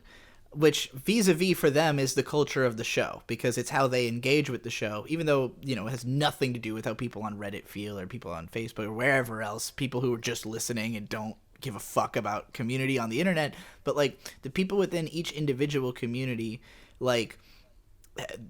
which vis-a-vis for them is the culture of the show, because it's how they engage with the show, even though, you know, it has nothing to do with how people on Reddit feel or people on Facebook or wherever else, people who are just listening and don't give a fuck about community on the internet. But like the people within each individual community, like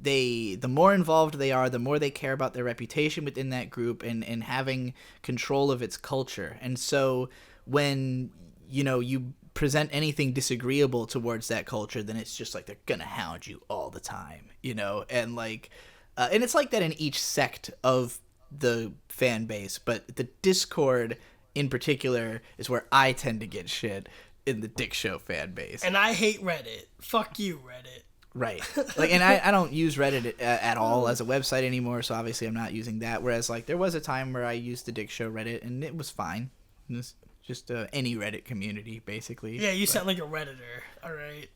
the more involved they are, the more they care about their reputation within that group and having control of its culture. And so when, you know, you present anything disagreeable towards that culture, then it's just like they're gonna hound you all the time, you know. And like and it's like that in each sect of the fan base, but the Discord in particular is where I tend to get shit in the Dick Show fan base. And I hate Reddit. Fuck you, Reddit. Right. Like, and I don't use Reddit at all as a website anymore, so obviously I'm not using that. Whereas like there was a time where I used the Dick Show Reddit and it was fine. It was just any Reddit community, basically. Yeah, you sound like a Redditor. All right.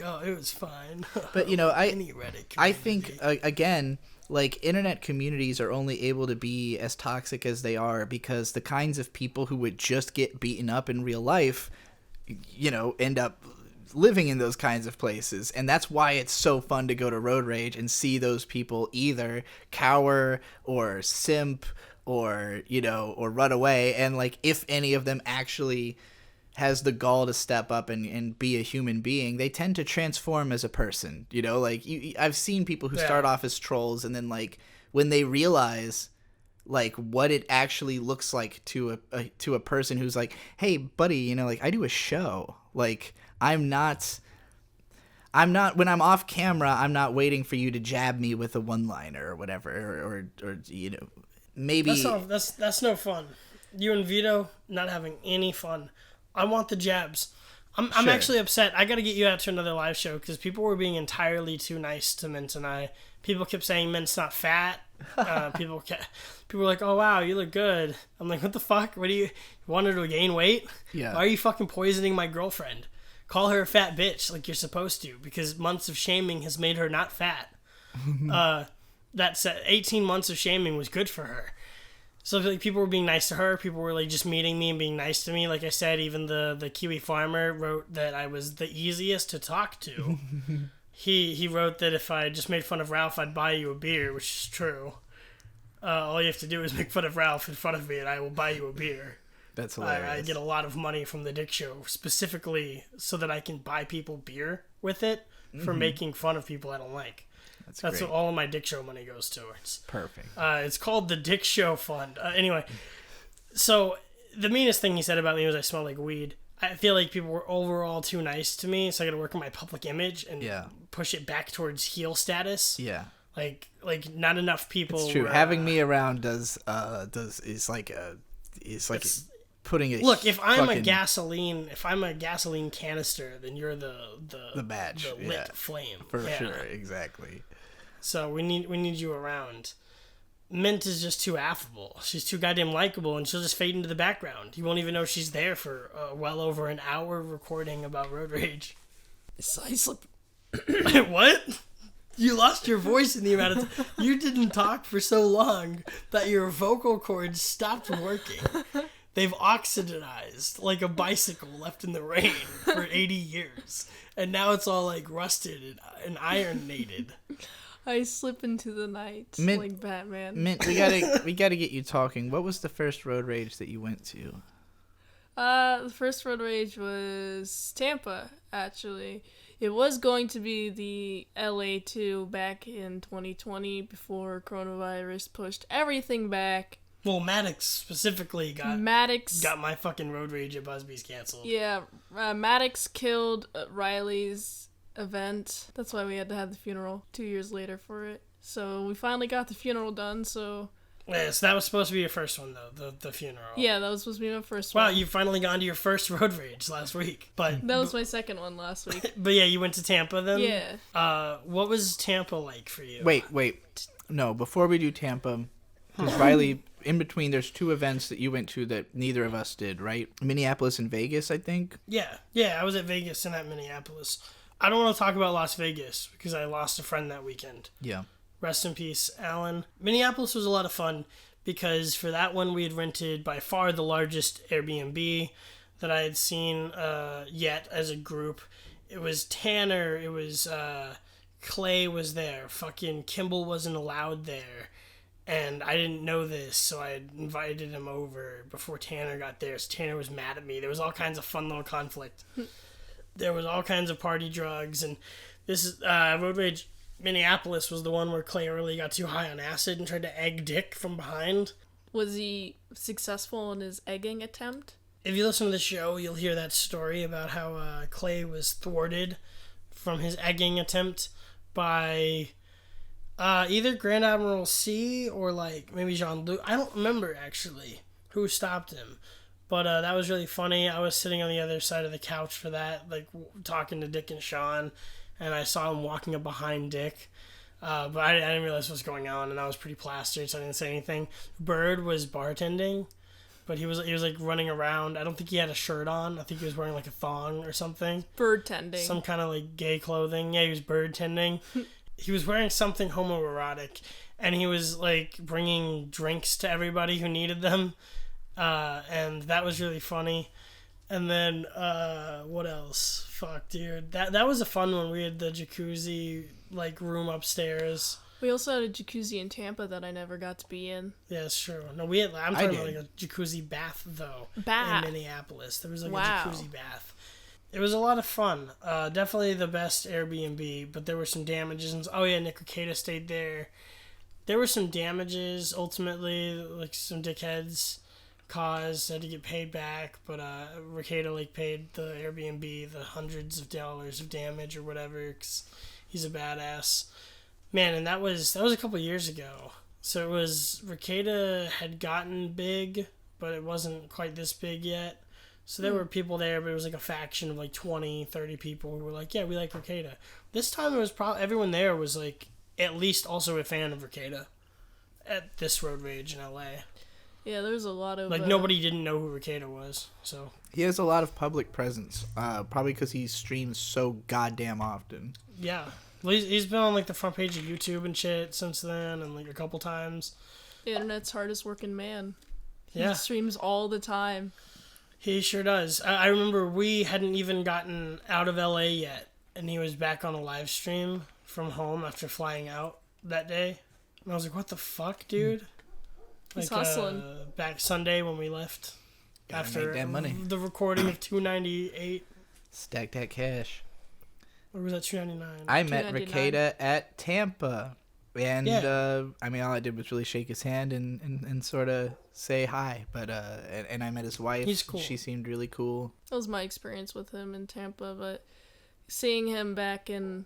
Oh, it was fine. But you know, any Reddit community. I think again, like internet communities are only able to be as toxic as they are because the kinds of people who would just get beaten up in real life, you know, end up living in those kinds of places. And that's why it's so fun to go to Road Rage and see those people either cower or simp or, you know, or run away. And like if any of them actually has the gall to step up and be a human being, they tend to transform as a person, you know. Like I've seen people who start off as trolls and then like when they realize like what it actually looks like to a person who's like, hey buddy, you know, like I do a show, like I'm not when I'm off camera, I'm not waiting for you to jab me with a one-liner or whatever or you know, maybe that's no fun. You and Vito not having any fun. I want the jabs. I'm actually upset. I got to get you out to another live show because people were being entirely too nice to Mint and I. People kept saying Mint's not fat. People were like, "Oh wow, you look good." I'm like, "What the fuck? What do you want her to gain weight? Yeah. Why are you fucking poisoning my girlfriend? Call her a fat bitch like you're supposed to because months of shaming has made her not fat." That's 18 months of shaming was good for her. So like people were being nice to her. People were like just meeting me and being nice to me. Like I said, even the Kiwi farmer wrote that I was the easiest to talk to. He wrote that if I just made fun of Ralph, I'd buy you a beer, which is true. All you have to do is make fun of Ralph in front of me, and I will buy you a beer. That's hilarious. I get a lot of money from the Dick Show specifically so that I can buy people beer with it for making fun of people I don't like. That's what all of my Dick Show money goes towards. Perfect. It's called the Dick Show Fund. Anyway, so the meanest thing he said about me was I smell like weed. I feel like people were overall too nice to me, so I got to work on my public image and push it back towards heel status. Yeah. Like not enough people. It's true. Were, having me around is putting a look. If I'm a gasoline canister, then you're the badge, the lit flame for sure. Exactly. So we need you around. Mint is just too affable. She's too goddamn likable, and she'll just fade into the background. You won't even know she's there for well over an hour recording about Road Rage. What? You lost your voice in the amount of time. You didn't talk for so long that your vocal cords stopped working. They've oxidized like a bicycle left in the rain for 80 years. And now it's all like rusted and ironated. I slip into the night like Batman. Mint, we gotta get you talking. What was the first Road Rage that you went to? The first Road Rage was Tampa, actually. It was going to be the LA 2 back in 2020 before coronavirus pushed everything back. Well, Maddox specifically got my fucking Road Rage at Busby's canceled. Yeah, Maddox killed Riley's event. That's why we had to have the funeral 2 years later for it. So we finally got the funeral done, so... Yeah, so that was supposed to be your first one, though, the funeral. Yeah, that was supposed to be my first one. Wow, you've finally gone to your first Road Rage last week. But that was my second one last week. But yeah, you went to Tampa then? Yeah. What was Tampa like for you? Wait. No, before we do Tampa, because Riley, in between, there's two events that you went to that neither of us did, right? Minneapolis and Vegas, I think? Yeah, I was at Vegas and at Minneapolis. I don't want to talk about Las Vegas because I lost a friend that weekend. Yeah. Rest in peace, Alan. Minneapolis was a lot of fun because for that one we had rented by far the largest Airbnb that I had seen yet as a group. It was Tanner. It was Clay was there. Fucking Kimball wasn't allowed there. And I didn't know this, so I invited him over before Tanner got there. So Tanner was mad at me. There was all kinds of fun little conflict. There was all kinds of party drugs. And this is Road Rage Minneapolis was the one where Clay early got too high on acid and tried to egg Dick from behind. Was he successful in his egging attempt? If you listen to the show, you'll hear that story about how Clay was thwarted from his egging attempt by either Grand Admiral C or like maybe Jean-Luc. I don't remember actually who stopped him, but that was really funny. I was sitting on the other side of the couch for that, like talking to Dick and Sean, and I saw him walking up behind Dick. But I didn't realize what was going on, and I was pretty plastered, so I didn't say anything. Bird was bartending, but he was like running around. I don't think he had a shirt on. I think he was wearing like a thong or something. Bird tending. Some kind of like gay clothing. Yeah, he was bird tending. He was wearing something homoerotic, and he was like bringing drinks to everybody who needed them, and that was really funny. And then what else? Fuck, dude, that was a fun one. We had the jacuzzi like room upstairs. We also had a jacuzzi in Tampa that I never got to be in. Yeah, it's true. No, we had. I'm talking about like a jacuzzi bath though. In Minneapolis, there was like a jacuzzi bath. It was a lot of fun. Definitely the best Airbnb, but there were some damages. And, oh yeah, Nick Rekieta stayed there. There were some damages ultimately, like some dickheads had to get paid back, but Rekieta like paid the Airbnb the hundreds of dollars of damage or whatever, 'cause he's a badass. Man, and that was a couple years ago. So it was, Rekieta had gotten big, but it wasn't quite this big yet. So there were people there, but it was like a faction of like 20, 30 people who were like, yeah, we like Rekieta. This time it was probably, everyone there was like at least also a fan of Rekieta at this Road Rage in LA. Yeah, there's a lot of... Like, nobody didn't know who Rekieta was, so... He has a lot of public presence, probably because he streams so goddamn often. Yeah. Well, he's been on, like, the front page of YouTube and shit since then, and, like, a couple times. The internet's hardest working man. He Yeah. streams all the time. He sure does. I remember we hadn't even gotten out of LA yet, and he was back on a live stream from home after flying out that day. And I was like, what the fuck, dude? He's hustling. Back Sunday when we left. Gotta after make that money. The recording of 298. Stack that cash. Or was that 299? I met Rekieta at Tampa. And, I mean, all I did was really shake his hand and sort of say hi. But, and I met his wife. He's cool. She seemed really cool. That was my experience with him in Tampa, but seeing him back in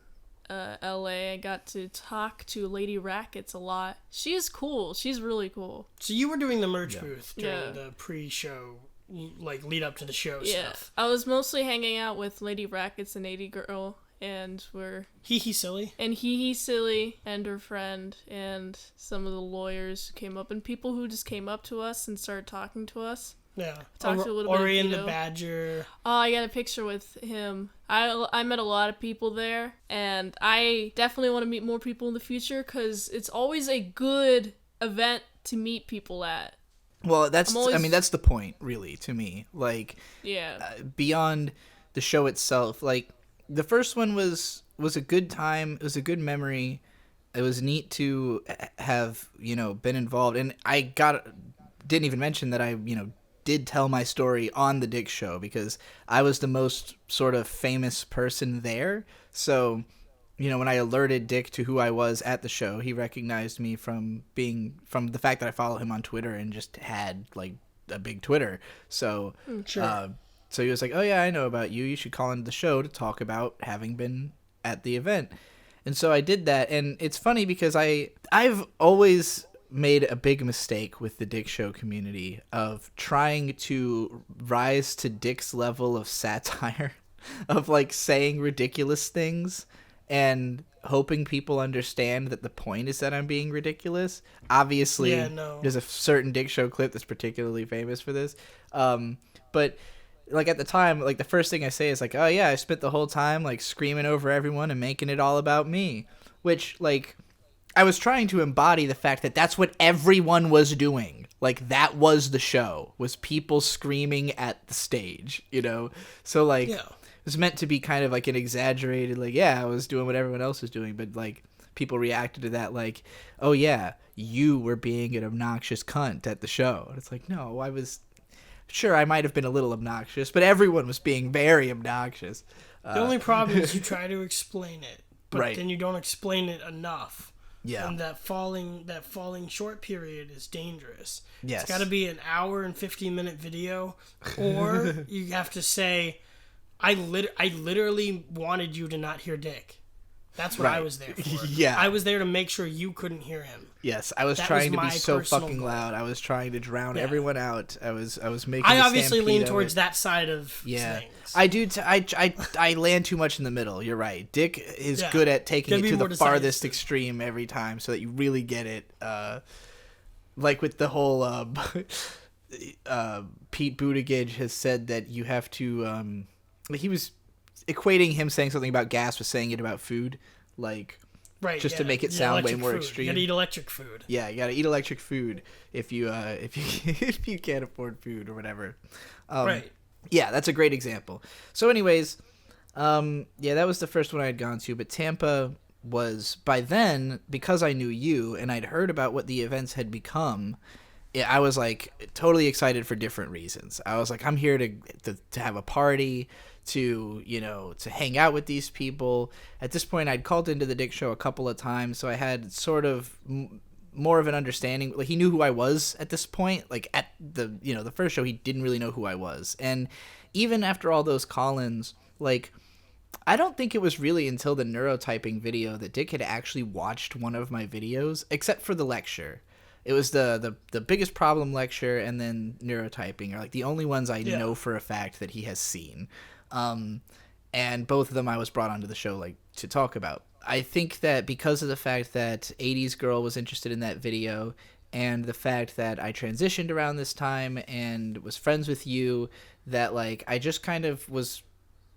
LA, I got to talk to Lady Rackets a lot. She is cool. She's really cool. So you were doing the merch booth during the pre-show, like lead up to the show stuff. I was mostly hanging out with Lady Rackets and 80 Girl, and we're... Hee Silly. And Hee Silly and her friend and some of the lawyers who came up, and people who just came up to us and started talking to us. Yeah. Talked to a little Ori bit of and Vito. the Badger. Oh, I got a picture with him. I met a lot of people there, and I definitely want to meet more people in the future because it's always a good event to meet people at. Well, that's the point, really, to me. Like, beyond the show itself, like, the first one was a good time. It was a good memory. It was neat to have, been involved. And I didn't even mention that I, did tell my story on the Dick Show because I was the most sort of famous person there. So, when I alerted Dick to who I was at the show, he recognized me from the fact that I follow him on Twitter and just had like a big Twitter. So, so he was like, "Oh yeah, I know about you. You should call into the show to talk about having been at the event." And so I did that, and it's funny because I've always made a big mistake with the Dick Show community of trying to rise to Dick's level of satire, of like saying ridiculous things and hoping people understand that the point is that I'm being ridiculous. Obviously, there's a certain Dick Show clip that's particularly famous for this. But like at the time, like the first thing I say is like, "Oh yeah, I spent the whole time like screaming over everyone and making it all about me," which like I was trying to embody the fact that that's what everyone was doing. Like that was the show, was people screaming at the stage, So like, was meant to be kind of like an exaggerated, like, yeah, I was doing what everyone else was doing, but like people reacted to that like, oh yeah, you were being an obnoxious cunt at the show. And it's like, no, I was sure I might have been a little obnoxious, but everyone was being very obnoxious. The only problem is you try to explain it, but right. then you don't explain it enough. Yeah. And that falling short period is dangerous. Yes. It's got to be an hour and 15-minute video, or you have to say, I literally wanted you to not hear Dick. That's what I was there for. Yeah. I was there to make sure you couldn't hear him. Yes, I was trying to be so fucking goal. Loud. I was trying to drown everyone out. I was making. I obviously lean towards that side of things. I do. I land too much in the middle. You're right. Dick is good at taking it to the farthest extreme every time, so that you really get it. Like with the whole Pete Buttigieg has said that you have to. He was equating him saying something about gas with saying it about food, like. Right, just to make it sound way more food. extreme. You gotta eat electric food. Yeah, you gotta eat electric food if you if you can't afford food or whatever. Right. Yeah, that's a great example. So, anyways, that was the first one I had gone to. But Tampa was, by then, because I knew you and I'd heard about what the events had become. I was like totally excited for different reasons. I was like, I'm here to have a party. To hang out with these people. At this point, I'd called into the Dick Show a couple of times, so I had sort of more of an understanding. Like, he knew who I was at this point. Like, at the first show, he didn't really know who I was. And even after all those call-ins, like, I don't think it was really until the neurotyping video that Dick had actually watched one of my videos, except for the lecture. It was the biggest problem lecture and then neurotyping are like the only ones I know for a fact that he has seen. And both of them I was brought onto the show like to talk about. I think that because of the fact that 80s Girl was interested in that video and the fact that I transitioned around this time and was friends with you, that like I just kind of was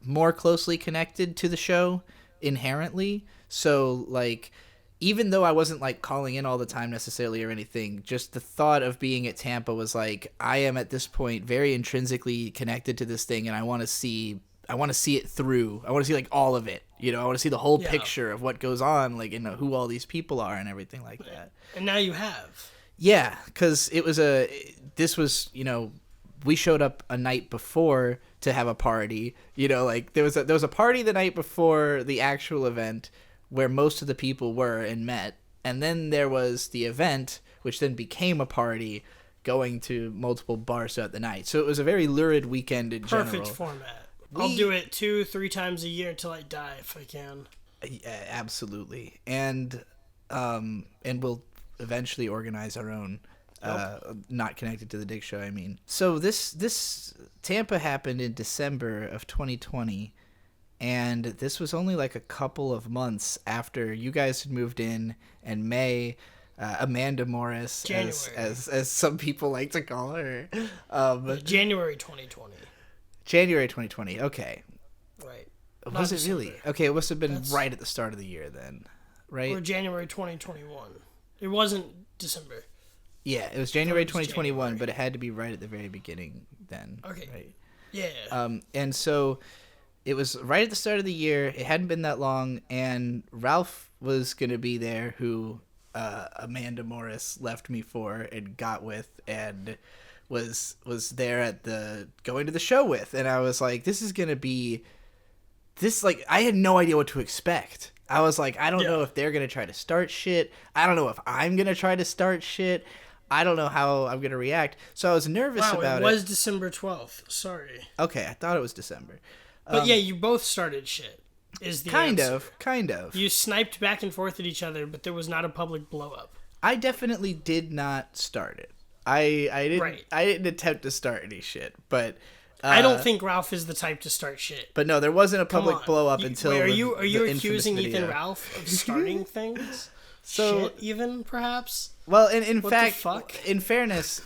more closely connected to the show inherently. So like even though I wasn't like calling in all the time necessarily or anything, just the thought of being at Tampa was like, I am at this point very intrinsically connected to this thing and I want to see it through. I want to see like all of it, I want to see the whole picture of what goes on, like, who all these people are and everything like that. And now you have. Yeah. Cause we showed up a night before to have a party, like there was a party the night before the actual event where most of the people were and met. And then there was the event, which then became a party going to multiple bars throughout the night. So it was a very lurid weekend in general. Perfect format. I'll do it 2-3 times a year until I die if I can. Yeah, absolutely. And we'll eventually organize our own, not connected to the Dick Show, I mean. So this Tampa happened in December of 2020. And this was only like a couple of months after you guys had moved in, and May, Amanda Morris, as some people like to call her. January 2020. January 2020. Okay. Right. Was it really? Okay, it must have been right at the start of the year then, right? Or January 2021. It wasn't December. Yeah, it was January 2021, but it had to be right at the very beginning then. Okay. Right. Yeah. And so it was right at the start of the year. It hadn't been that long, and Ralph was going to be there, who Amanda Morris left me for and got with, and was there at going to the show with. And I was like, this is going to be this, like, I had no idea what to expect. I was like, I don't know if they're going to try to start shit. I don't know if I'm going to try to start shit. I don't know how I'm going to react. So I was nervous about it. It was December 12th. Sorry. Okay, I thought it was December. But yeah, you both started shit. Is the answer. Kind of. You sniped back and forth at each other, but there was not a public blow up. I definitely did not start it. I didn't. Right. I didn't attempt to start any shit, but I don't think Ralph is the type to start shit. But no, there wasn't a public blow up until. Wait, are you accusing Ethan Ralph of starting things? So shit, even perhaps. Well, in fact, in fairness.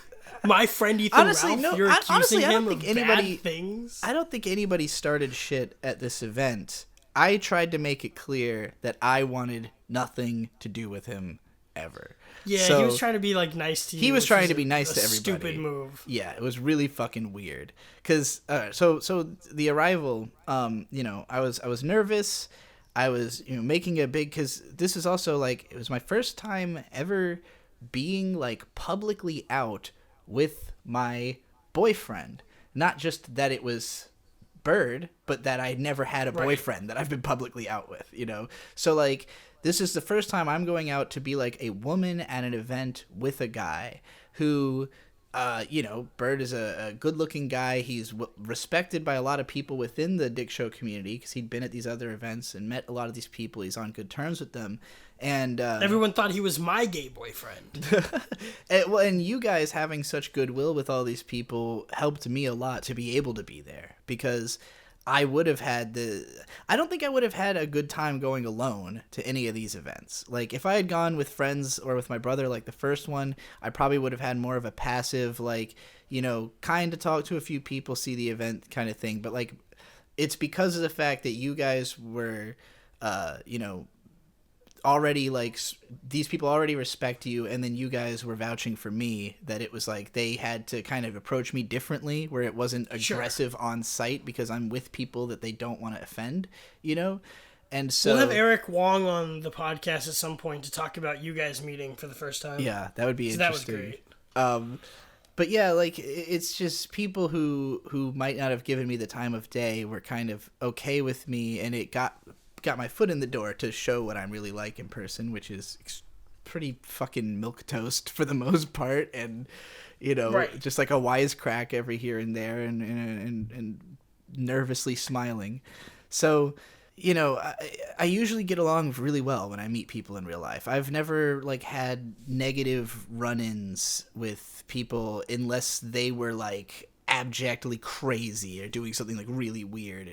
My friend Ethan Ralph, you're accusing him of bad things? I don't think anybody started shit at this event. I tried to make it clear that I wanted nothing to do with him ever. Yeah, so, he was trying to be like nice to you. He was trying to be nice to everybody. Stupid move. Yeah, it was really fucking weird. Cause so the arrival, you know, I was nervous. I was, you know, making a big, cause this is also like, it was my first time ever being like publicly out with my boyfriend. Not just that it was Bird, but that I never had a boyfriend that I've been publicly out with, you know? So like, this is the first time I'm going out to be like a woman at an event with a guy who, you know, Bird is a good-looking guy. He's respected by a lot of people within the Dick Show community because he'd been at these other events and met a lot of these people. He's on good terms with them. And everyone thought he was my gay boyfriend. and you guys having such goodwill with all these people helped me a lot to be able to be there, because I don't think I would have had a good time going alone to any of these events. Like, if I had gone with friends or with my brother, like the first one, I probably would have had more of a passive, like, you know, kind of talk to a few people, see the event kind of thing. But, like, it's because of the fact that you guys were, you know, already, like, these people already respect you, and then you guys were vouching for me, that it was like they had to kind of approach me differently, where it wasn't aggressive on site because I'm with people that they don't want to offend, you know? And so we'll have Eric Wong on the podcast at some point to talk about you guys meeting for the first time. Yeah, that would be interesting. That was great. But yeah, like, it's just people who might not have given me the time of day were kind of okay with me, and it got my foot in the door to show what I'm really like in person, which is pretty fucking milquetoast for the most part, and, you know, just like a wisecrack every here and there, and nervously smiling. So, you know, I usually get along really well when I meet people in real life. I've never, like, had negative run-ins with people unless they were, like, abjectly crazy or doing something like really weird,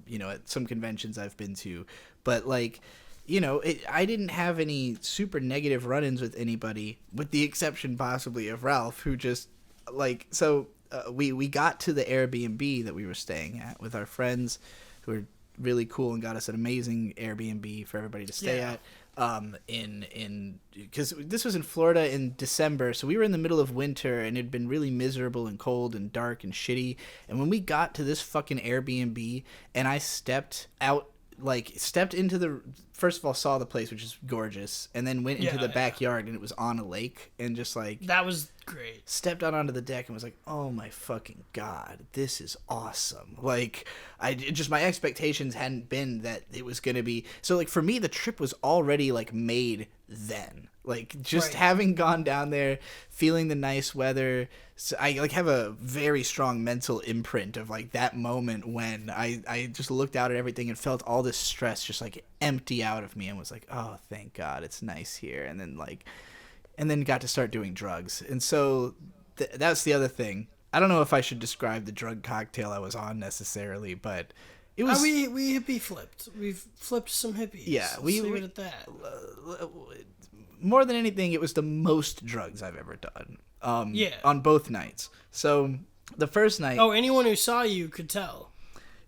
you know, at some conventions I've been to. But, like, you know, I didn't have any super negative run-ins with anybody, with the exception possibly of Ralph, who just, like, so we got to the Airbnb that we were staying at with our friends who were really cool and got us an amazing Airbnb for everybody to stay at. Because this was in Florida in December, so we were in the middle of winter, and it'd been really miserable and cold and dark and shitty. And when we got to this fucking Airbnb, and I stepped into the, first of all, saw the place, which is gorgeous, and then went into the backyard, and it was on a lake, and just, like, that was great. Stepped out onto the deck and was like, oh my fucking god, this is awesome. Like, my expectations hadn't been that it was gonna be, so, like, for me, the trip was already, like, made then. Like, just having gone down there, feeling the nice weather, so I, like, have a very strong mental imprint of, like, that moment when I just looked out at everything and felt all this stress just, like, empty out of me, and was like, oh, thank God, it's nice here. And then got to start doing drugs. And so that's the other thing. I don't know if I should describe the drug cocktail I was on necessarily, but it was... we hippie flipped. We've flipped some hippies. Yeah, we leave it at that. More than anything, it was the most drugs I've ever done. On both nights. So the first night... Oh, anyone who saw you could tell.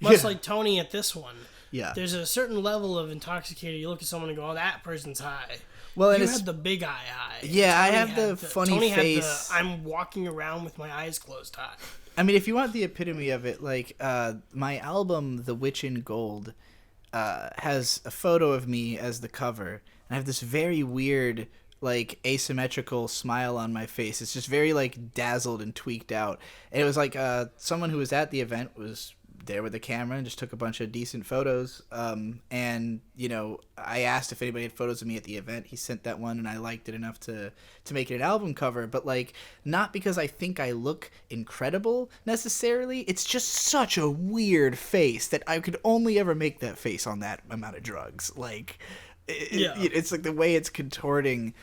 Much like Tony at this one. Yeah. There's a certain level of intoxicated. You look at someone and go, oh, that person's high. Well, and you had the big eye high. Yeah, Tony I have the funny Tony face. Had the, I'm walking around with my eyes closed high. I mean, if you want the epitome of it, like, my album, The Witch in Gold, has a photo of me as the cover. And I have this very weird, like, asymmetrical smile on my face. It's just very, like, dazzled and tweaked out. And it was like someone who was at the event was there with a camera and just took a bunch of decent photos. And, you know, I asked if anybody had photos of me at the event. He sent that one, and I liked it enough to make it an album cover. But, like, not because I think I look incredible necessarily. It's just such a weird face that I could only ever make that face on that amount of drugs. Like, it's like the way it's contorting.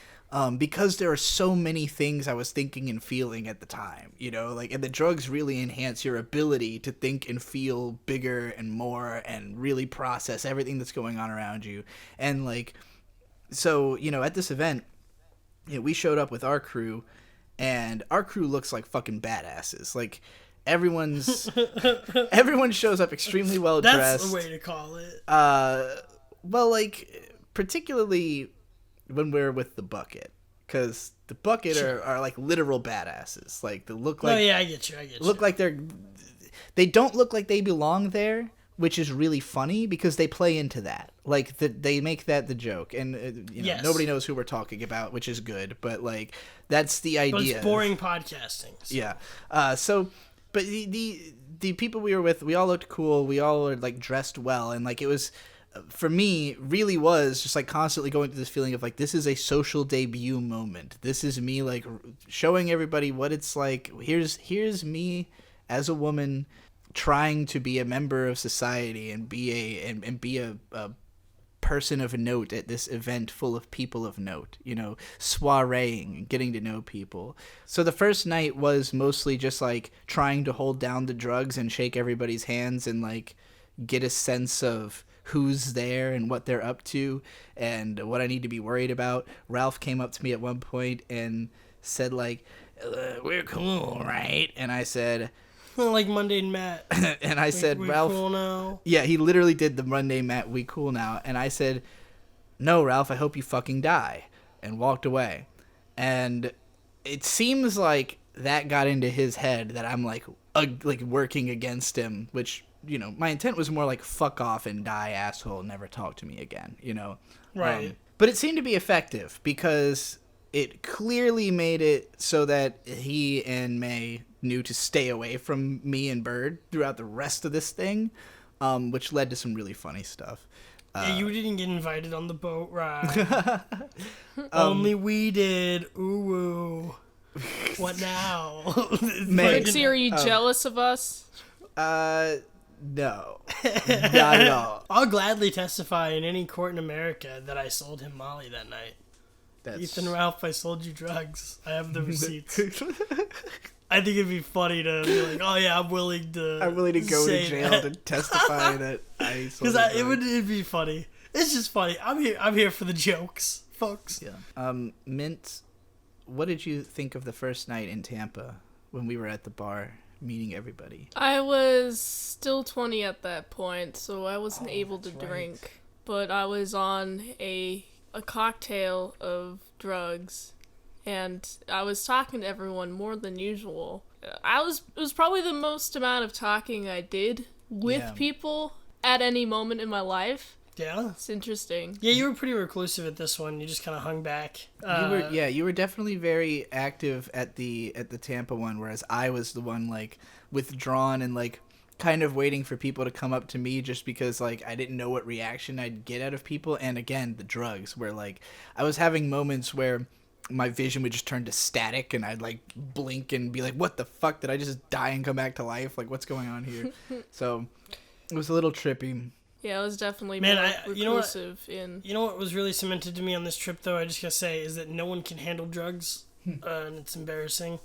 Because there are so many things I was thinking and feeling at the time, you know, like, and the drugs really enhance your ability to think and feel bigger and more and really process everything that's going on around you. And, like, so, you know, at this event, you know, we showed up with our crew, and our crew looks like fucking badasses. Like, everyone shows up extremely well dressed. That's the way to call it. Well, like, particularly when we're with the Bucket. Because the Bucket are like literal badasses. Like, they look like... Oh, yeah, I get you. Look like they don't look like they belong there, which is really funny because they play into that. Like, they make that the joke. And, nobody knows who we're talking about, which is good. But, like, that's the idea. But it's boring podcasting. So. Yeah. But the people we were with, we all looked cool. We all were, like, dressed well. And, like, it was... for me, really was just like constantly going through this feeling of like, this is a social debut moment. This is me like showing everybody what it's like. Here's me as a woman trying to be a member of society and be a person of note at this event full of people of note, soireeing and getting to know people. So the first night was mostly just like trying to hold down the drugs and shake everybody's hands and like get a sense of who's there and what they're up to and what I need to be worried about. Ralph came up to me at one point and said like, we're cool, right? And I said... like Mundane Matt. And I said, we Ralph... cool now? Yeah, he literally did the Mundane Matt, we cool now. And I said, no, Ralph, I hope you fucking die. And walked away. And it seems like that got into his head that I'm like working against him, which... my intent was more like fuck off and die, asshole, never talk to me again, Right. But it seemed to be effective because it clearly made it so that he and May knew to stay away from me and Bird throughout the rest of this thing, which led to some really funny stuff. Yeah, you didn't get invited on the boat ride. Only we did. Ooh. What now? Trixie, are you jealous of us? No, not at all. I'll gladly testify in any court in America that I sold him Molly that night. Ethan Ralph, I sold you drugs. I have the receipts. I think it'd be funny to be like, oh yeah, I'm willing to go to jail to testify that I sold drugs. Because it'd be funny. It's just funny. I'm here for the jokes, folks. Yeah. Mint, what did you think of the first night in Tampa when we were at the bar? Meeting everybody. I was still 20 at that point, so I wasn't able to drink. Right. But I was on a cocktail of drugs, and I was talking to everyone more than usual. It was probably the most amount of talking I did with people at any moment in my life. Yeah. It's interesting. Yeah, you were pretty reclusive at this one. You just kind of hung back. You were definitely very active at the Tampa one, whereas I was the one like withdrawn and like kind of waiting for people to come up to me just because like I didn't know what reaction I'd get out of people. And again, the drugs where like I was having moments where my vision would just turn to static and I'd like blink and be like, what the fuck, did I just die and come back to life? Like, what's going on here? So it was a little trippy. Yeah, it was definitely more reclusive. You know what was really cemented to me on this trip, though, I just gotta say, is that no one can handle drugs, and it's embarrassing.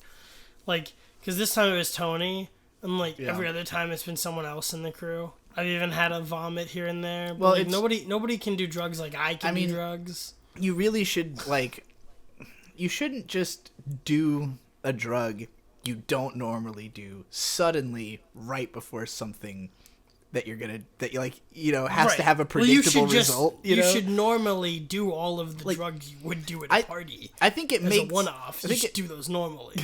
Like, because this time it was Tony, and, like, every other time it's been someone else in the crew. I've even had a vomit here and there. But, well, like, nobody can do drugs like I can do drugs. You really should, like, you shouldn't just do a drug you don't normally do suddenly right before something that has to have a predictable result. You should normally do all of the drugs you would do at a party. I think it makes a one-off. You should do those normally.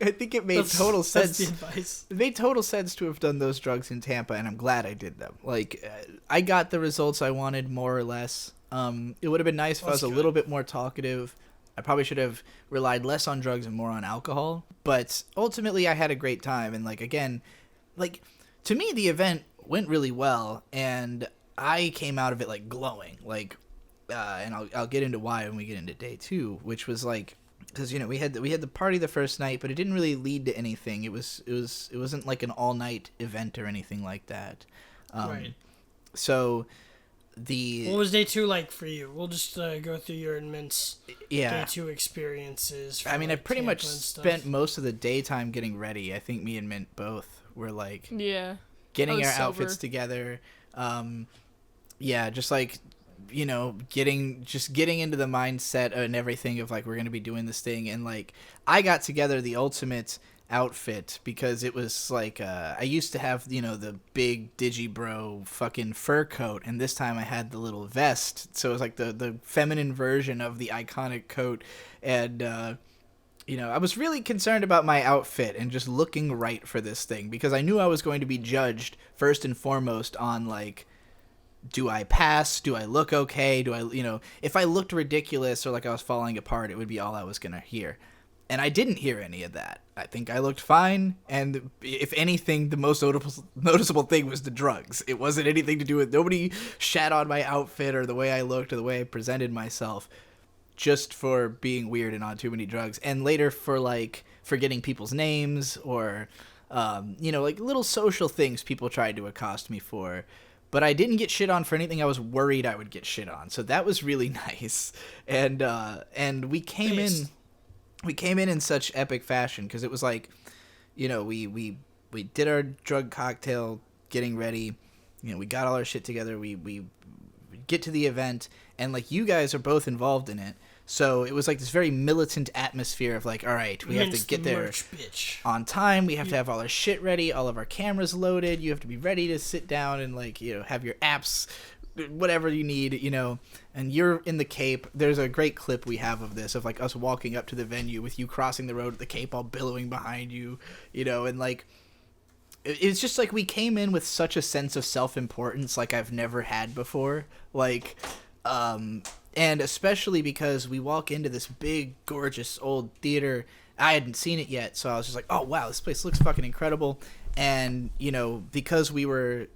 I think it made total sense. That's the advice. It made total sense to have done those drugs in Tampa, and I'm glad I did them. Like, I got the results I wanted more or less. It would have been nice if I was a little bit more talkative. I probably should have relied less on drugs and more on alcohol. But ultimately, I had a great time, and to me, the event went really well, and I came out of it like glowing, and I'll get into why when we get into day 2, which was like, because we had the party the first night, but it didn't really lead to anything. It wasn't like an all night event or anything like that. Right. So what was day 2 like for you? We'll just go through your and Mint's day 2 experiences. I mean, I pretty much spent most of the daytime getting ready. I think me and Mint both were like, getting our outfits together. Just like you know, getting into the mindset and everything of like, we're going to be doing this thing. And like, I got together the ultimate outfit because it was like, I used to have, you know, the big digibro fucking fur coat. And this time I had the little vest. So it was like the feminine version of the iconic coat. And, you know, I was really concerned about my outfit and just looking right for this thing because I knew I was going to be judged first and foremost on like, do I pass? Do I look okay? Do I, you know, if I looked ridiculous or like I was falling apart, it would be all I was going to hear. And I didn't hear any of that. I think I looked fine. And if anything, the most noticeable thing was the drugs. It wasn't anything to do with, nobody shat on my outfit or the way I looked or the way I presented myself just for being weird and on too many drugs. And later for like forgetting people's names or, you know, like little social things people tried to accost me for. But I didn't get shit on for anything I was worried I would get shit on. So that was really nice. And we came in such epic fashion because it was like, you know, we did our drug cocktail getting ready. You know, we got all our shit together. We get to the event and like you guys are both involved in it. So it was like this very militant atmosphere of like, all right, we have to get there on time. We have to have all our shit ready, all of our cameras loaded. You have to be ready to sit down and like, you know, have your apps, whatever you need, you know, and you're in the Cape. There's a great clip we have of this, of like us walking up to the venue with you crossing the road at the Cape all billowing behind you, you know, and like, it's just like we came in with such a sense of self-importance like I've never had before. Like, and especially because we walk into this big, gorgeous old theater. I hadn't seen it yet, so I was just like, oh, wow, this place looks fucking incredible. And, you know, because me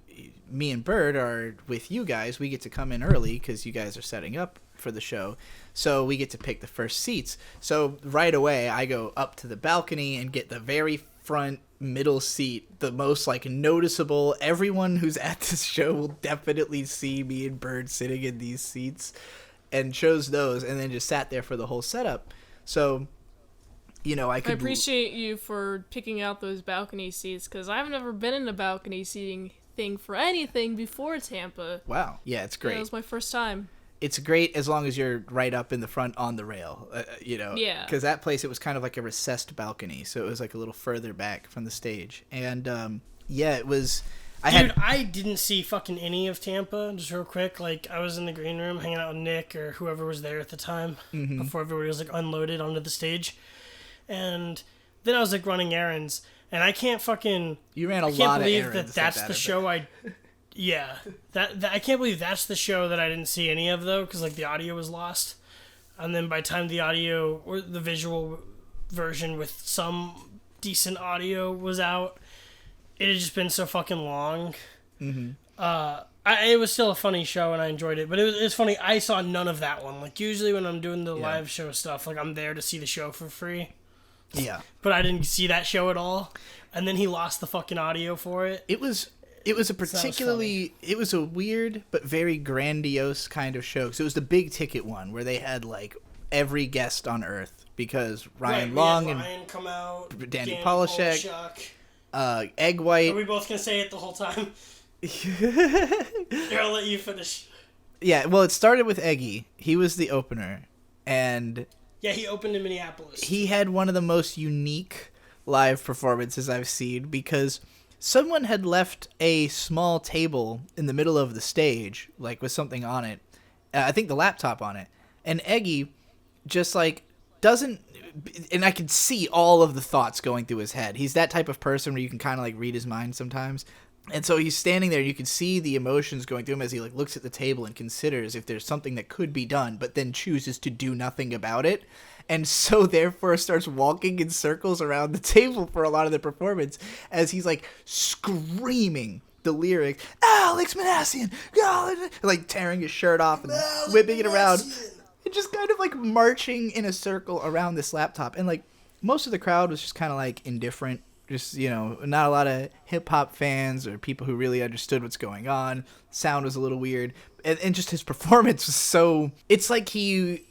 and Bird are with you guys, we get to come in early because you guys are setting up for the show. So we get to pick the first seats. So right away, I go up to the balcony and get the very front middle seat, the most like noticeable. Everyone who's at this show will definitely see me and Bird sitting in these seats. And chose those and then just sat there for the whole setup. So, you know, I appreciate you for picking out those balcony seats because I've never been in a balcony seating thing for anything before Tampa. Wow. Yeah, it's great. It was my first time. It's great as long as you're right up in the front on the rail, you know. Yeah. Because that place, it was kind of like a recessed balcony. So it was like a little further back from the stage. And, yeah, it was... I didn't see fucking any of Tampa, just real quick. Like, I was in the green room hanging out with Nick or whoever was there at the time before everybody was, like, unloaded onto the stage. And then I was, like, running errands. And I can't fucking... You ran a lot of errands. I can't believe that's the show I... Yeah. I can't believe that's the show that I didn't see any of, though, because, like, the audio was lost. And then by the time the audio or the visual version with some decent audio was out... It had just been so fucking long. Mm-hmm. It was still a funny show, and I enjoyed it. But it was funny. I saw none of that one. Like, usually when I'm doing the live show stuff, like, I'm there to see the show for free. Yeah. But I didn't see that show at all. And then he lost the fucking audio for it. It was a particularly... It was a weird but very grandiose kind of show. So it was the big ticket one where they had, like, every guest on Earth. Because Ryan Long and Ryan come out, Danny Polishek. Egg White. Are we both going to say it the whole time? Here, I'll let you finish. Yeah, well, it started with Eggy. He was the opener. And... Yeah, he opened in Minneapolis. He had one of the most unique live performances I've seen because someone had left a small table in the middle of the stage, like with something on it. I think the laptop on it. And Eggy just, like, doesn't... And I could see all of the thoughts going through his head. He's that type of person where you can kind of like read his mind sometimes. And so he's standing there. You can see the emotions going through him as he like looks at the table and considers if there's something that could be done, but then chooses to do nothing about it. And so therefore starts walking in circles around the table for a lot of the performance as he's like screaming the lyrics, Alex Manassian, like tearing his shirt off and whipping it around. And just kind of like marching in a circle around this laptop. And like most of the crowd was just kind of like indifferent. Just, you know, not a lot of hip hop fans or people who really understood what's going on. Sound was a little weird. And just his performance was so... It's like he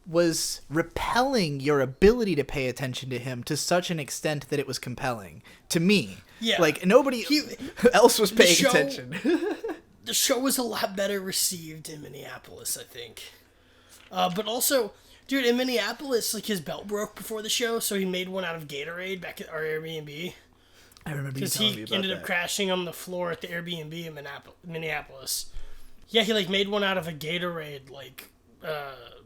was repelling your ability to pay attention to him to such an extent that it was compelling. To me. Yeah. Like nobody else was paying attention. the show was a lot better received in Minneapolis, I think. But also, dude, in Minneapolis, like, his belt broke before the show, so he made one out of Gatorade back at our Airbnb. I remember you telling me about that. Because he ended up crashing on the floor at the Airbnb in Minneapolis. Yeah, he, like, made one out of a Gatorade, like,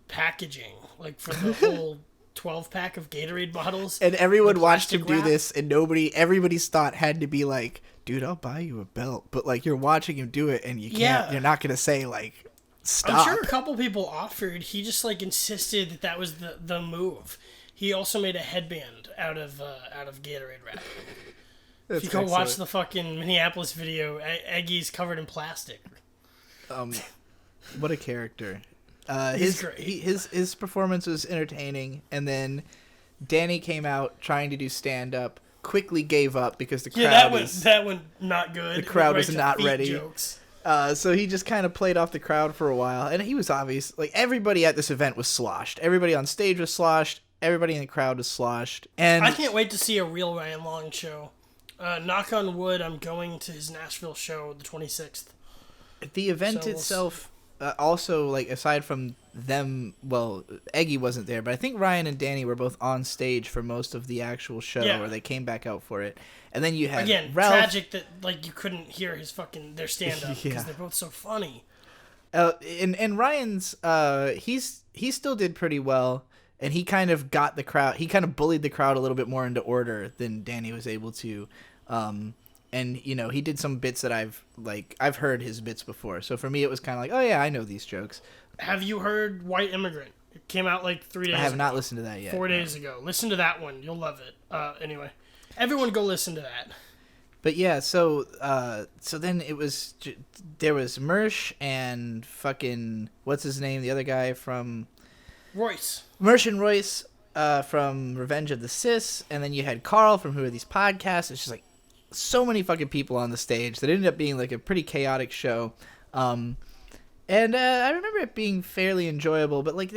packaging, like, for the whole 12-pack of Gatorade bottles. And everyone watched him do this, and everybody's thought had to be like, dude, I'll buy you a belt. But, like, you're watching him do it, and you can't, you're not going to say, like, stop. I'm sure a couple people offered. He just, like, insisted that was the move. He also made a headband out of Gatorade wrap. If you go watch the fucking Minneapolis video, Eggy's covered in plastic. What a character. He's great. His performance was entertaining, and then Danny came out trying to do stand-up, quickly gave up because the crowd that went not good. The crowd was not ready. Jokes. So he just kind of played off the crowd for a while, and he was obvious. Like, everybody at this event was sloshed. Everybody on stage was sloshed. Everybody in the crowd was sloshed. And I can't wait to see a real Ryan Long show. Knock on wood, I'm going to his Nashville show the 26th. The event itself, also, like, aside from them, well, Eggy wasn't there, but I think Ryan and Danny were both on stage for most of the actual show, where they came back out for it. And then you had Ralph. Tragic that, like, you couldn't hear their stand-up because they're both so funny. And Ryan's, he still did pretty well, and he kind of got the crowd, he kind of bullied the crowd a little bit more into order than Danny was able to. And, you know, he did some bits that I've heard his bits before. So for me, it was kind of like, oh yeah, I know these jokes. Have you heard White Immigrant? It came out like 3 days ago. I have not listened to that yet. 4 days ago. Listen to that one. You'll love it. Anyway, everyone go listen to that. But yeah, so then it was, there was Mersh and fucking, what's his name? The other guy from... Royce. Mersh and Royce from Revenge of the Sis. And then you had Karl from Who Are These Podcasts? It's just like, so many fucking people on the stage that ended up being like a pretty chaotic show. And I remember it being fairly enjoyable, but like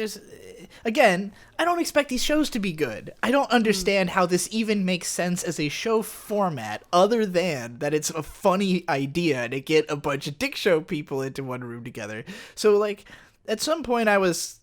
again, I don't expect these shows to be good. I don't understand how this even makes sense as a show format other than that it's a funny idea to get a bunch of dick show people into one room together. So like at some point I was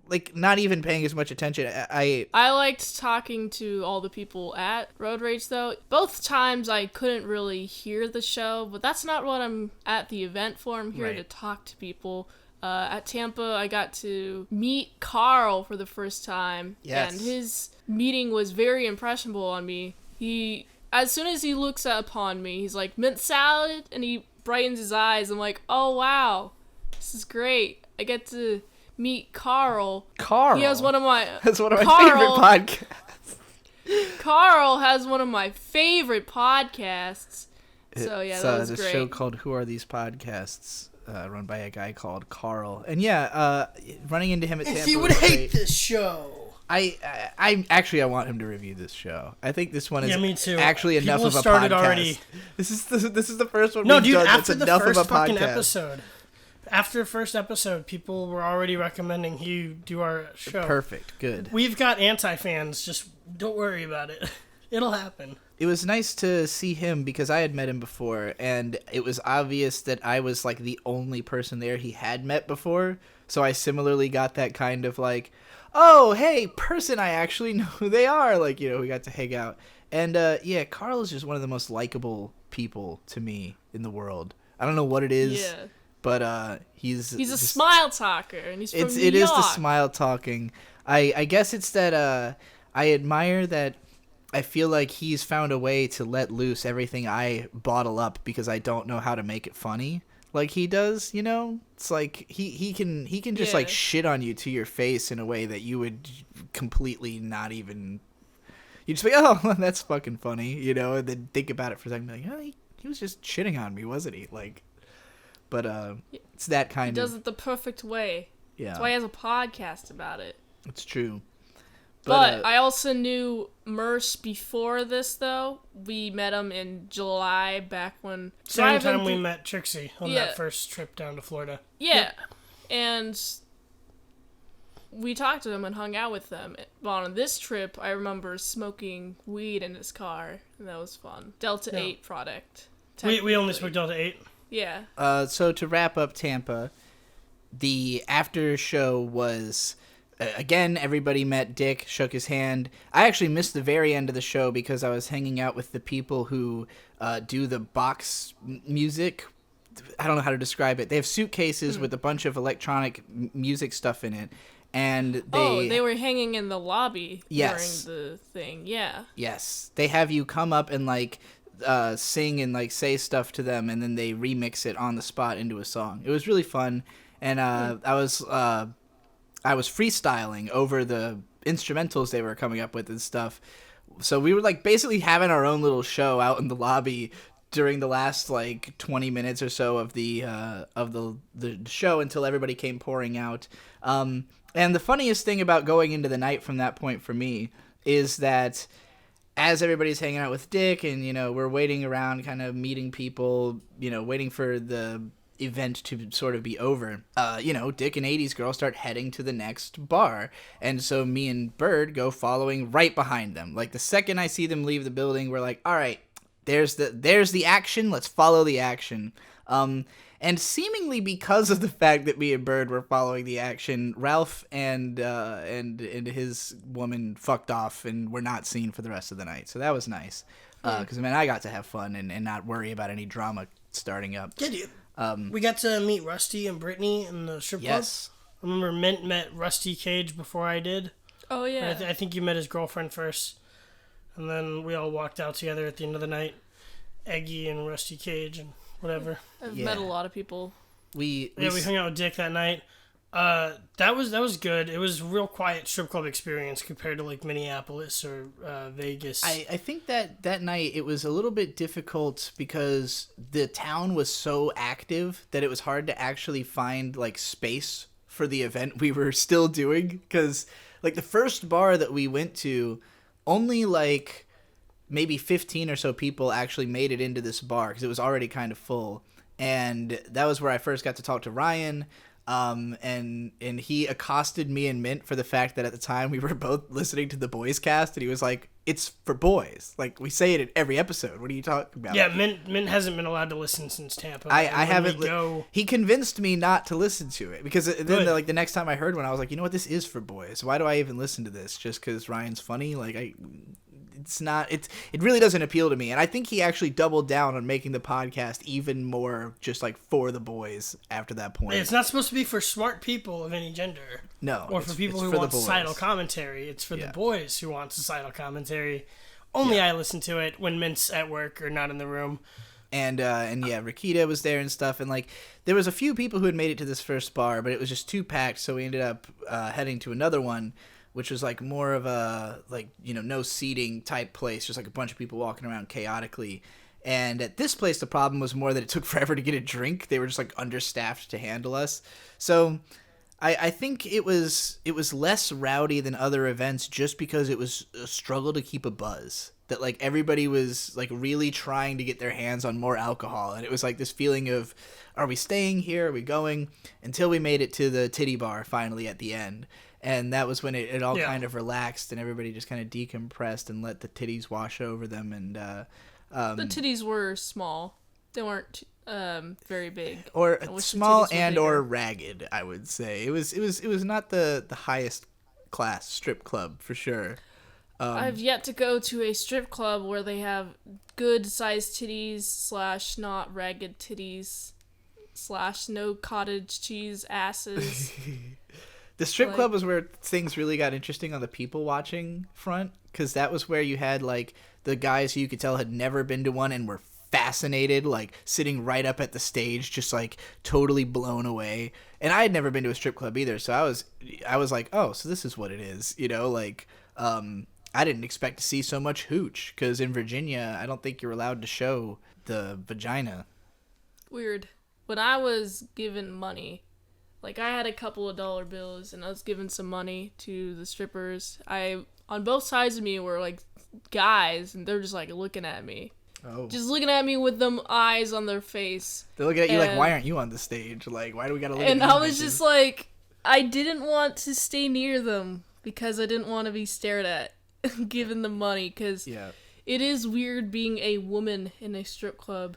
like not even paying as much attention. I liked talking to all the people at Road Rage though. Both times I couldn't really hear the show, but that's not what I'm at the event for. I'm here to talk to people. At Tampa, I got to meet Karl for the first time, and his meeting was very impressionable on me. He, as soon as he looks upon me, he's like, mint salad, and he brightens his eyes. I'm like, oh wow, this is great. I get to meet Karl. He has one of my... That's one of my favorite podcasts. Karl has one of my favorite podcasts. So yeah, that was great. It's a show called Who Are These Podcasts, run by a guy called Karl. And running into him at Tampa. He would hate this show. I actually want him to review this show. I think this one is me too. actually enough of a podcast. Already. This is the first one we've done that's enough of a podcast. After the first episode, people were already recommending you do our show. Perfect. Good. We've got anti-fans. Just don't worry about it. It'll happen. It was nice to see him because I had met him before, and it was obvious that I was like the only person there he had met before. So I similarly got that kind of like, oh, hey, person I actually know who they are. Like, you know, we got to hang out. And Karl is just one of the most likable people to me in the world. I don't know what it is. Yeah. But he's a smile talker, and he's from New York. It is the smile talking. I guess it's that I admire that. I feel like he's found a way to let loose everything I bottle up because I don't know how to make it funny like he does. You know, it's like he can just like shit on you to your face in a way that you would completely not even. You just be oh that's fucking funny, you know, and then think about it for a second, like oh, he was just shitting on me, wasn't he? Like. But it's that kind of... He does it the perfect way. Yeah. That's why he has a podcast about it. It's true. But I also knew Mersh before this, though. We met him in July, back when... Same time we met Trixie on that first trip down to Florida. Yeah. And we talked to him and hung out with them. But on this trip, I remember smoking weed in his car, and that was fun. Delta 8 product. We only smoked Delta 8. Yeah. So to wrap up Tampa, the after show was, again, everybody met Dick, shook his hand. I actually missed the very end of the show because I was hanging out with the people who do the box music. I don't know how to describe it. They have suitcases with a bunch of electronic music stuff in it. And they were hanging in the lobby during the thing. Yeah. Yes. They have you come up and like sing and like say stuff to them, and then they remix it on the spot into a song. It was really fun. And I was freestyling over the instrumentals they were coming up with and stuff. So we were like basically having our own little show out in the lobby during the last like 20 minutes or so of the show until everybody came pouring out. And the funniest thing about going into the night from that point for me is that as everybody's hanging out with Dick and, you know, we're waiting around kind of meeting people, you know, waiting for the event to sort of be over, you know, Dick and 80s Girl start heading to the next bar. And so me and Bird go following right behind them. Like the second I see them leave the building, we're like, all right, there's the action. Let's follow the action. And seemingly because of the fact that me and Bird were following the action, Ralph and his woman fucked off and were not seen for the rest of the night. So that was nice. Because, man, I got to have fun and not worry about any drama starting up. Yeah, dude. We got to meet Rusty and Brittany in the strip club. Yes. I remember Mint met Rusty Cage before I did. Oh, yeah. I think you met his girlfriend first. And then we all walked out together at the end of the night. Eggy and Rusty Cage and whatever. I've met a lot of people. We hung out with Dick that night. That was good. It was a real quiet strip club experience compared to like Minneapolis or Vegas. I think that night it was a little bit difficult because the town was so active that it was hard to actually find like space for the event we were still doing. Because like the first bar that we went to, only like maybe 15 or so people actually made it into this bar because it was already kind of full. And that was where I first got to talk to Ryan. And he accosted me and Mint for the fact that at the time we were both listening to the Boys Cast, and he was like, "It's for boys. Like we say it in every episode. What are you talking about?" Yeah, Mint hasn't been allowed to listen since Tampa. I haven't. He convinced me not to listen to it because then like the next time I heard one, I was like, you know what, this is for boys. Why do I even listen to this? Just because Ryan's funny? Like it's not. It really doesn't appeal to me. And I think he actually doubled down on making the podcast even more just like for the boys after that point. It's not supposed to be for smart people of any gender. No. Or for people who want societal commentary. It's for the boys who want societal commentary. Only I listen to it when Mint's at work or not in the room. And Rekieta was there and stuff. And like there was a few people who had made it to this first bar, but it was just too packed. So we ended up heading to another one, which was like more of a, like, you know, no seating type place, just like a bunch of people walking around chaotically. And at this place, the problem was more that it took forever to get a drink. They were just like understaffed to handle us. So I think it was less rowdy than other events just because it was a struggle to keep a buzz. That like everybody was like really trying to get their hands on more alcohol. And it was like this feeling of, are we staying here? Are we going? Until we made it to the titty bar finally at the end. And that was when it all kind of relaxed and everybody just kind of decompressed and let the titties wash over them. And the titties were small; they weren't very big, or small and or ragged. I would say it was not the highest class strip club for sure. I've yet to go to a strip club where they have good sized titties / not ragged titties / no cottage cheese asses. The strip club was where things really got interesting on the people watching front, because that was where you had like the guys who you could tell had never been to one and were fascinated, like sitting right up at the stage, just like totally blown away. And I had never been to a strip club either, so I was like, oh, so this is what it is, you know, like I didn't expect to see so much hooch, because in Virginia, I don't think you're allowed to show the vagina. Weird. When I was given money, like I had a couple of dollar bills and I was giving some money to the strippers, on both sides of me were like guys, and they're just like looking at me. Oh. Just looking at me with them eyes on their face. They're looking at you like, why aren't you on the stage? Like, why do we gotta look at you? And I was just like, I didn't want to stay near them because I didn't want to be stared at given the money, because it is weird being a woman in a strip club.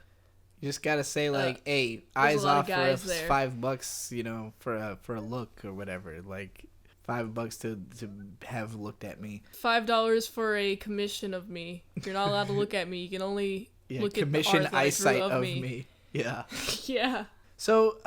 You just gotta say like, "Hey, eyes off for us there. $5, you know, for a look or whatever." Like $5 to have looked at me. $5 for a commission of me. You're not allowed to look at me. You can only look at the art that eyesight I drew of me. Yeah. Yeah. So,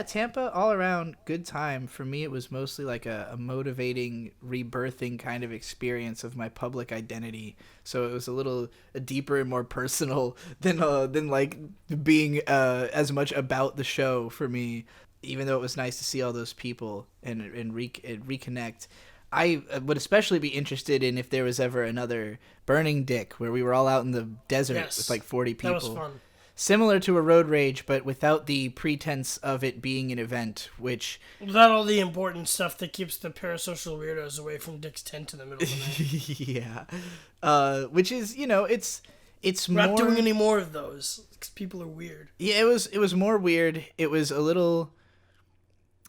Tampa, all around, good time. For me, it was mostly like a motivating, rebirthing kind of experience of my public identity. So it was a little deeper and more personal than like being as much about the show for me. Even though it was nice to see all those people and reconnect. I would especially be interested in if there was ever another Burning Dick where we were all out in the desert with like 40 people. That was fun. Similar to a Road Rage, but without the pretense of it being an event, which... Without all the important stuff that keeps the parasocial weirdos away from Dick's tent in the middle of the night. Yeah. Which is, you know, it's We're more... not doing any more of those, because people are weird. Yeah, it was more weird. It was a little...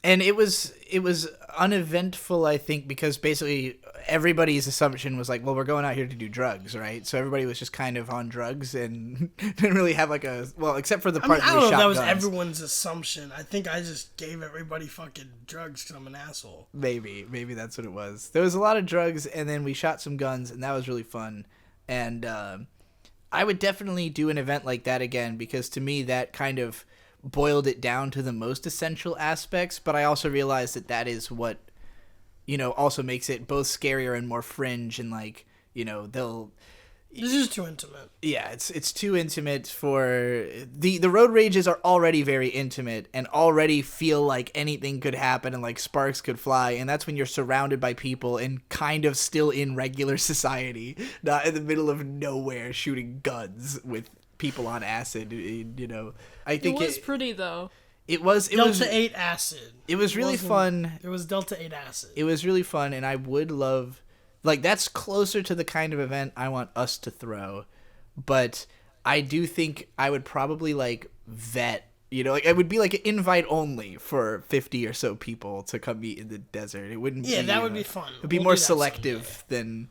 And it was uneventful, I think, because basically everybody's assumption was like, well, we're going out here to do drugs, right? So everybody was just kind of on drugs and didn't really have like a... Well, except for the part I don't know if that was guns. everyone's assumption. I think I just gave everybody fucking drugs because I'm an asshole. Maybe that's what it was. There was a lot of drugs, and then we shot some guns, and that was really fun. And I would definitely do an event like that again, because to me that kind of boiled it down to the most essential aspects, but I also realized that is what, you know, also makes it both scarier and more fringe, and like, you know, This is too intimate. Yeah, it's too intimate for... The road rages are already very intimate and already feel like anything could happen and like sparks could fly, and that's when you're surrounded by people and kind of still in regular society, not in the middle of nowhere shooting guns with people on acid, you know. I think it was pretty though. It was Delta 8 acid. It was really fun. It was Delta 8 acid. It was really fun, and I would love... Like, that's closer to the kind of event I want us to throw. But I do think I would probably, like, vet... You know, like, it would be, like, an invite only for 50 or so people to come meet in the desert. It wouldn't be... Yeah, that would be fun. It would be more selective than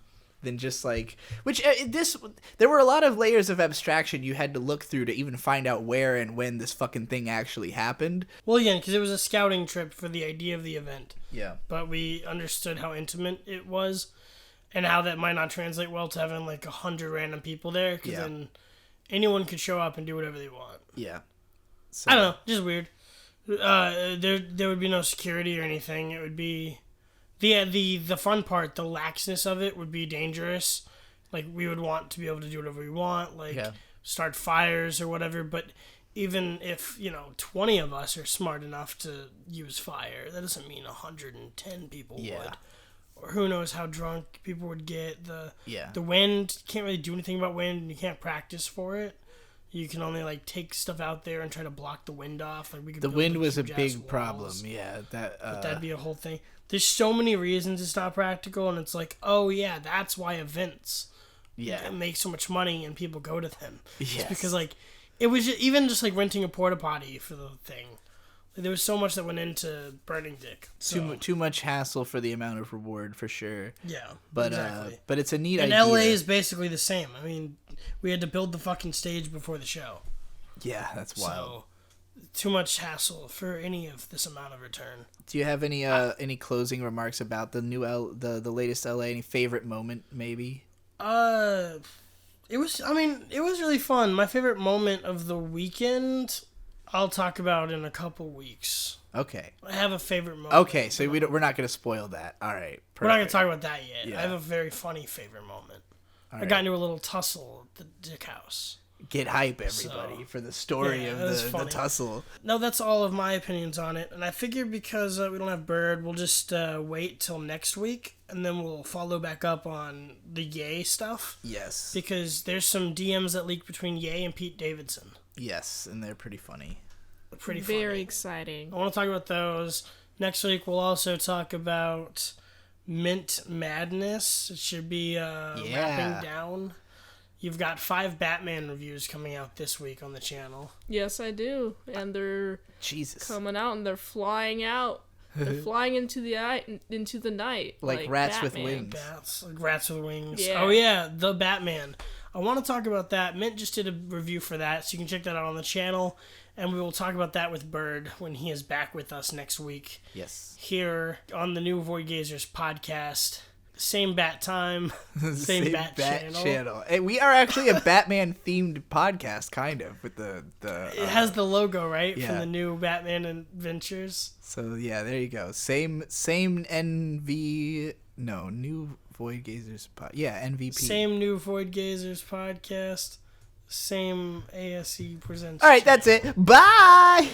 just, like... Which, there were a lot of layers of abstraction you had to look through to even find out where and when this fucking thing actually happened. Well, yeah, because it was a scouting trip for the idea of the event. Yeah. But we understood how intimate it was, and how that might not translate well to having like 100 random people there, because then anyone could show up and do whatever they want. Yeah. So. I don't know, just weird. There would be no security or anything. It would be the fun part, the laxness of it would be dangerous. Like, we would want to be able to do whatever we want, like start fires or whatever. But even if 20 of us are smart enough to use fire, that doesn't mean 110 people would. Or who knows how drunk people would get. The wind, you can't really do anything about wind, and you can't practice for it. You can only like take stuff out there and try to block the wind off. Like, we could. The wind was a big walls. problem. Yeah, but that'd be a whole thing. There's so many reasons it's not practical, and it's like, oh yeah, that's why events make so much money and people go to them. Yes. It's because like it was even just like renting a porta potty for the thing. Like, there was so much that went into Burning Dick. So. Too much hassle for the amount of reward, for sure. Yeah, but exactly. But it's a neat and idea. LA is basically the same. I mean, we had to build the fucking stage before the show. Yeah, that's wild. So, too much hassle for any of this amount of return. Do you have any closing remarks about the the latest LA? Any favorite moment, maybe? It was really fun. My favorite moment of the weekend, I'll talk about in a couple weeks. Okay. I have a favorite moment. Okay, so we're not going to spoil that. All right. Perfect. We're not going to talk about that yet. Yeah. I have a very funny favorite moment. All I got into a little tussle at the Dick House. Get hype, everybody, for the story of the tussle. No, that's all of my opinions on it. And I figure because we don't have Bird, we'll just wait till next week, and then we'll follow back up on the Ye stuff. Yes. Because there's some DMs that leaked between Ye and Pete Davidson. Yes, and they're pretty funny. Very exciting. I want to talk about those. Next week, we'll also talk about Mint Madness. It should be wrapping down. You've got 5 Batman reviews coming out this week on the channel. Yes, I do. And they're coming out, and they're flying out. They're flying into the night. Like rats Batman. with wings. Like rats with wings. Yeah. Oh, yeah, the Batman. I want to talk about that. Mint just did a review for that, so you can check that out on the channel. And we will talk about that with Bird when he is back with us next week. Yes. Here on the new Voidgazers podcast. Same bat time, same bat channel. Hey, we are actually a Batman-themed podcast, kind of, with the it has the logo, right? Yeah. From the new Batman Adventures. So, yeah, there you go. New Voidgazers NVP. Same new Voidgazers podcast. Same ASE presents. All right, that's it. Bye!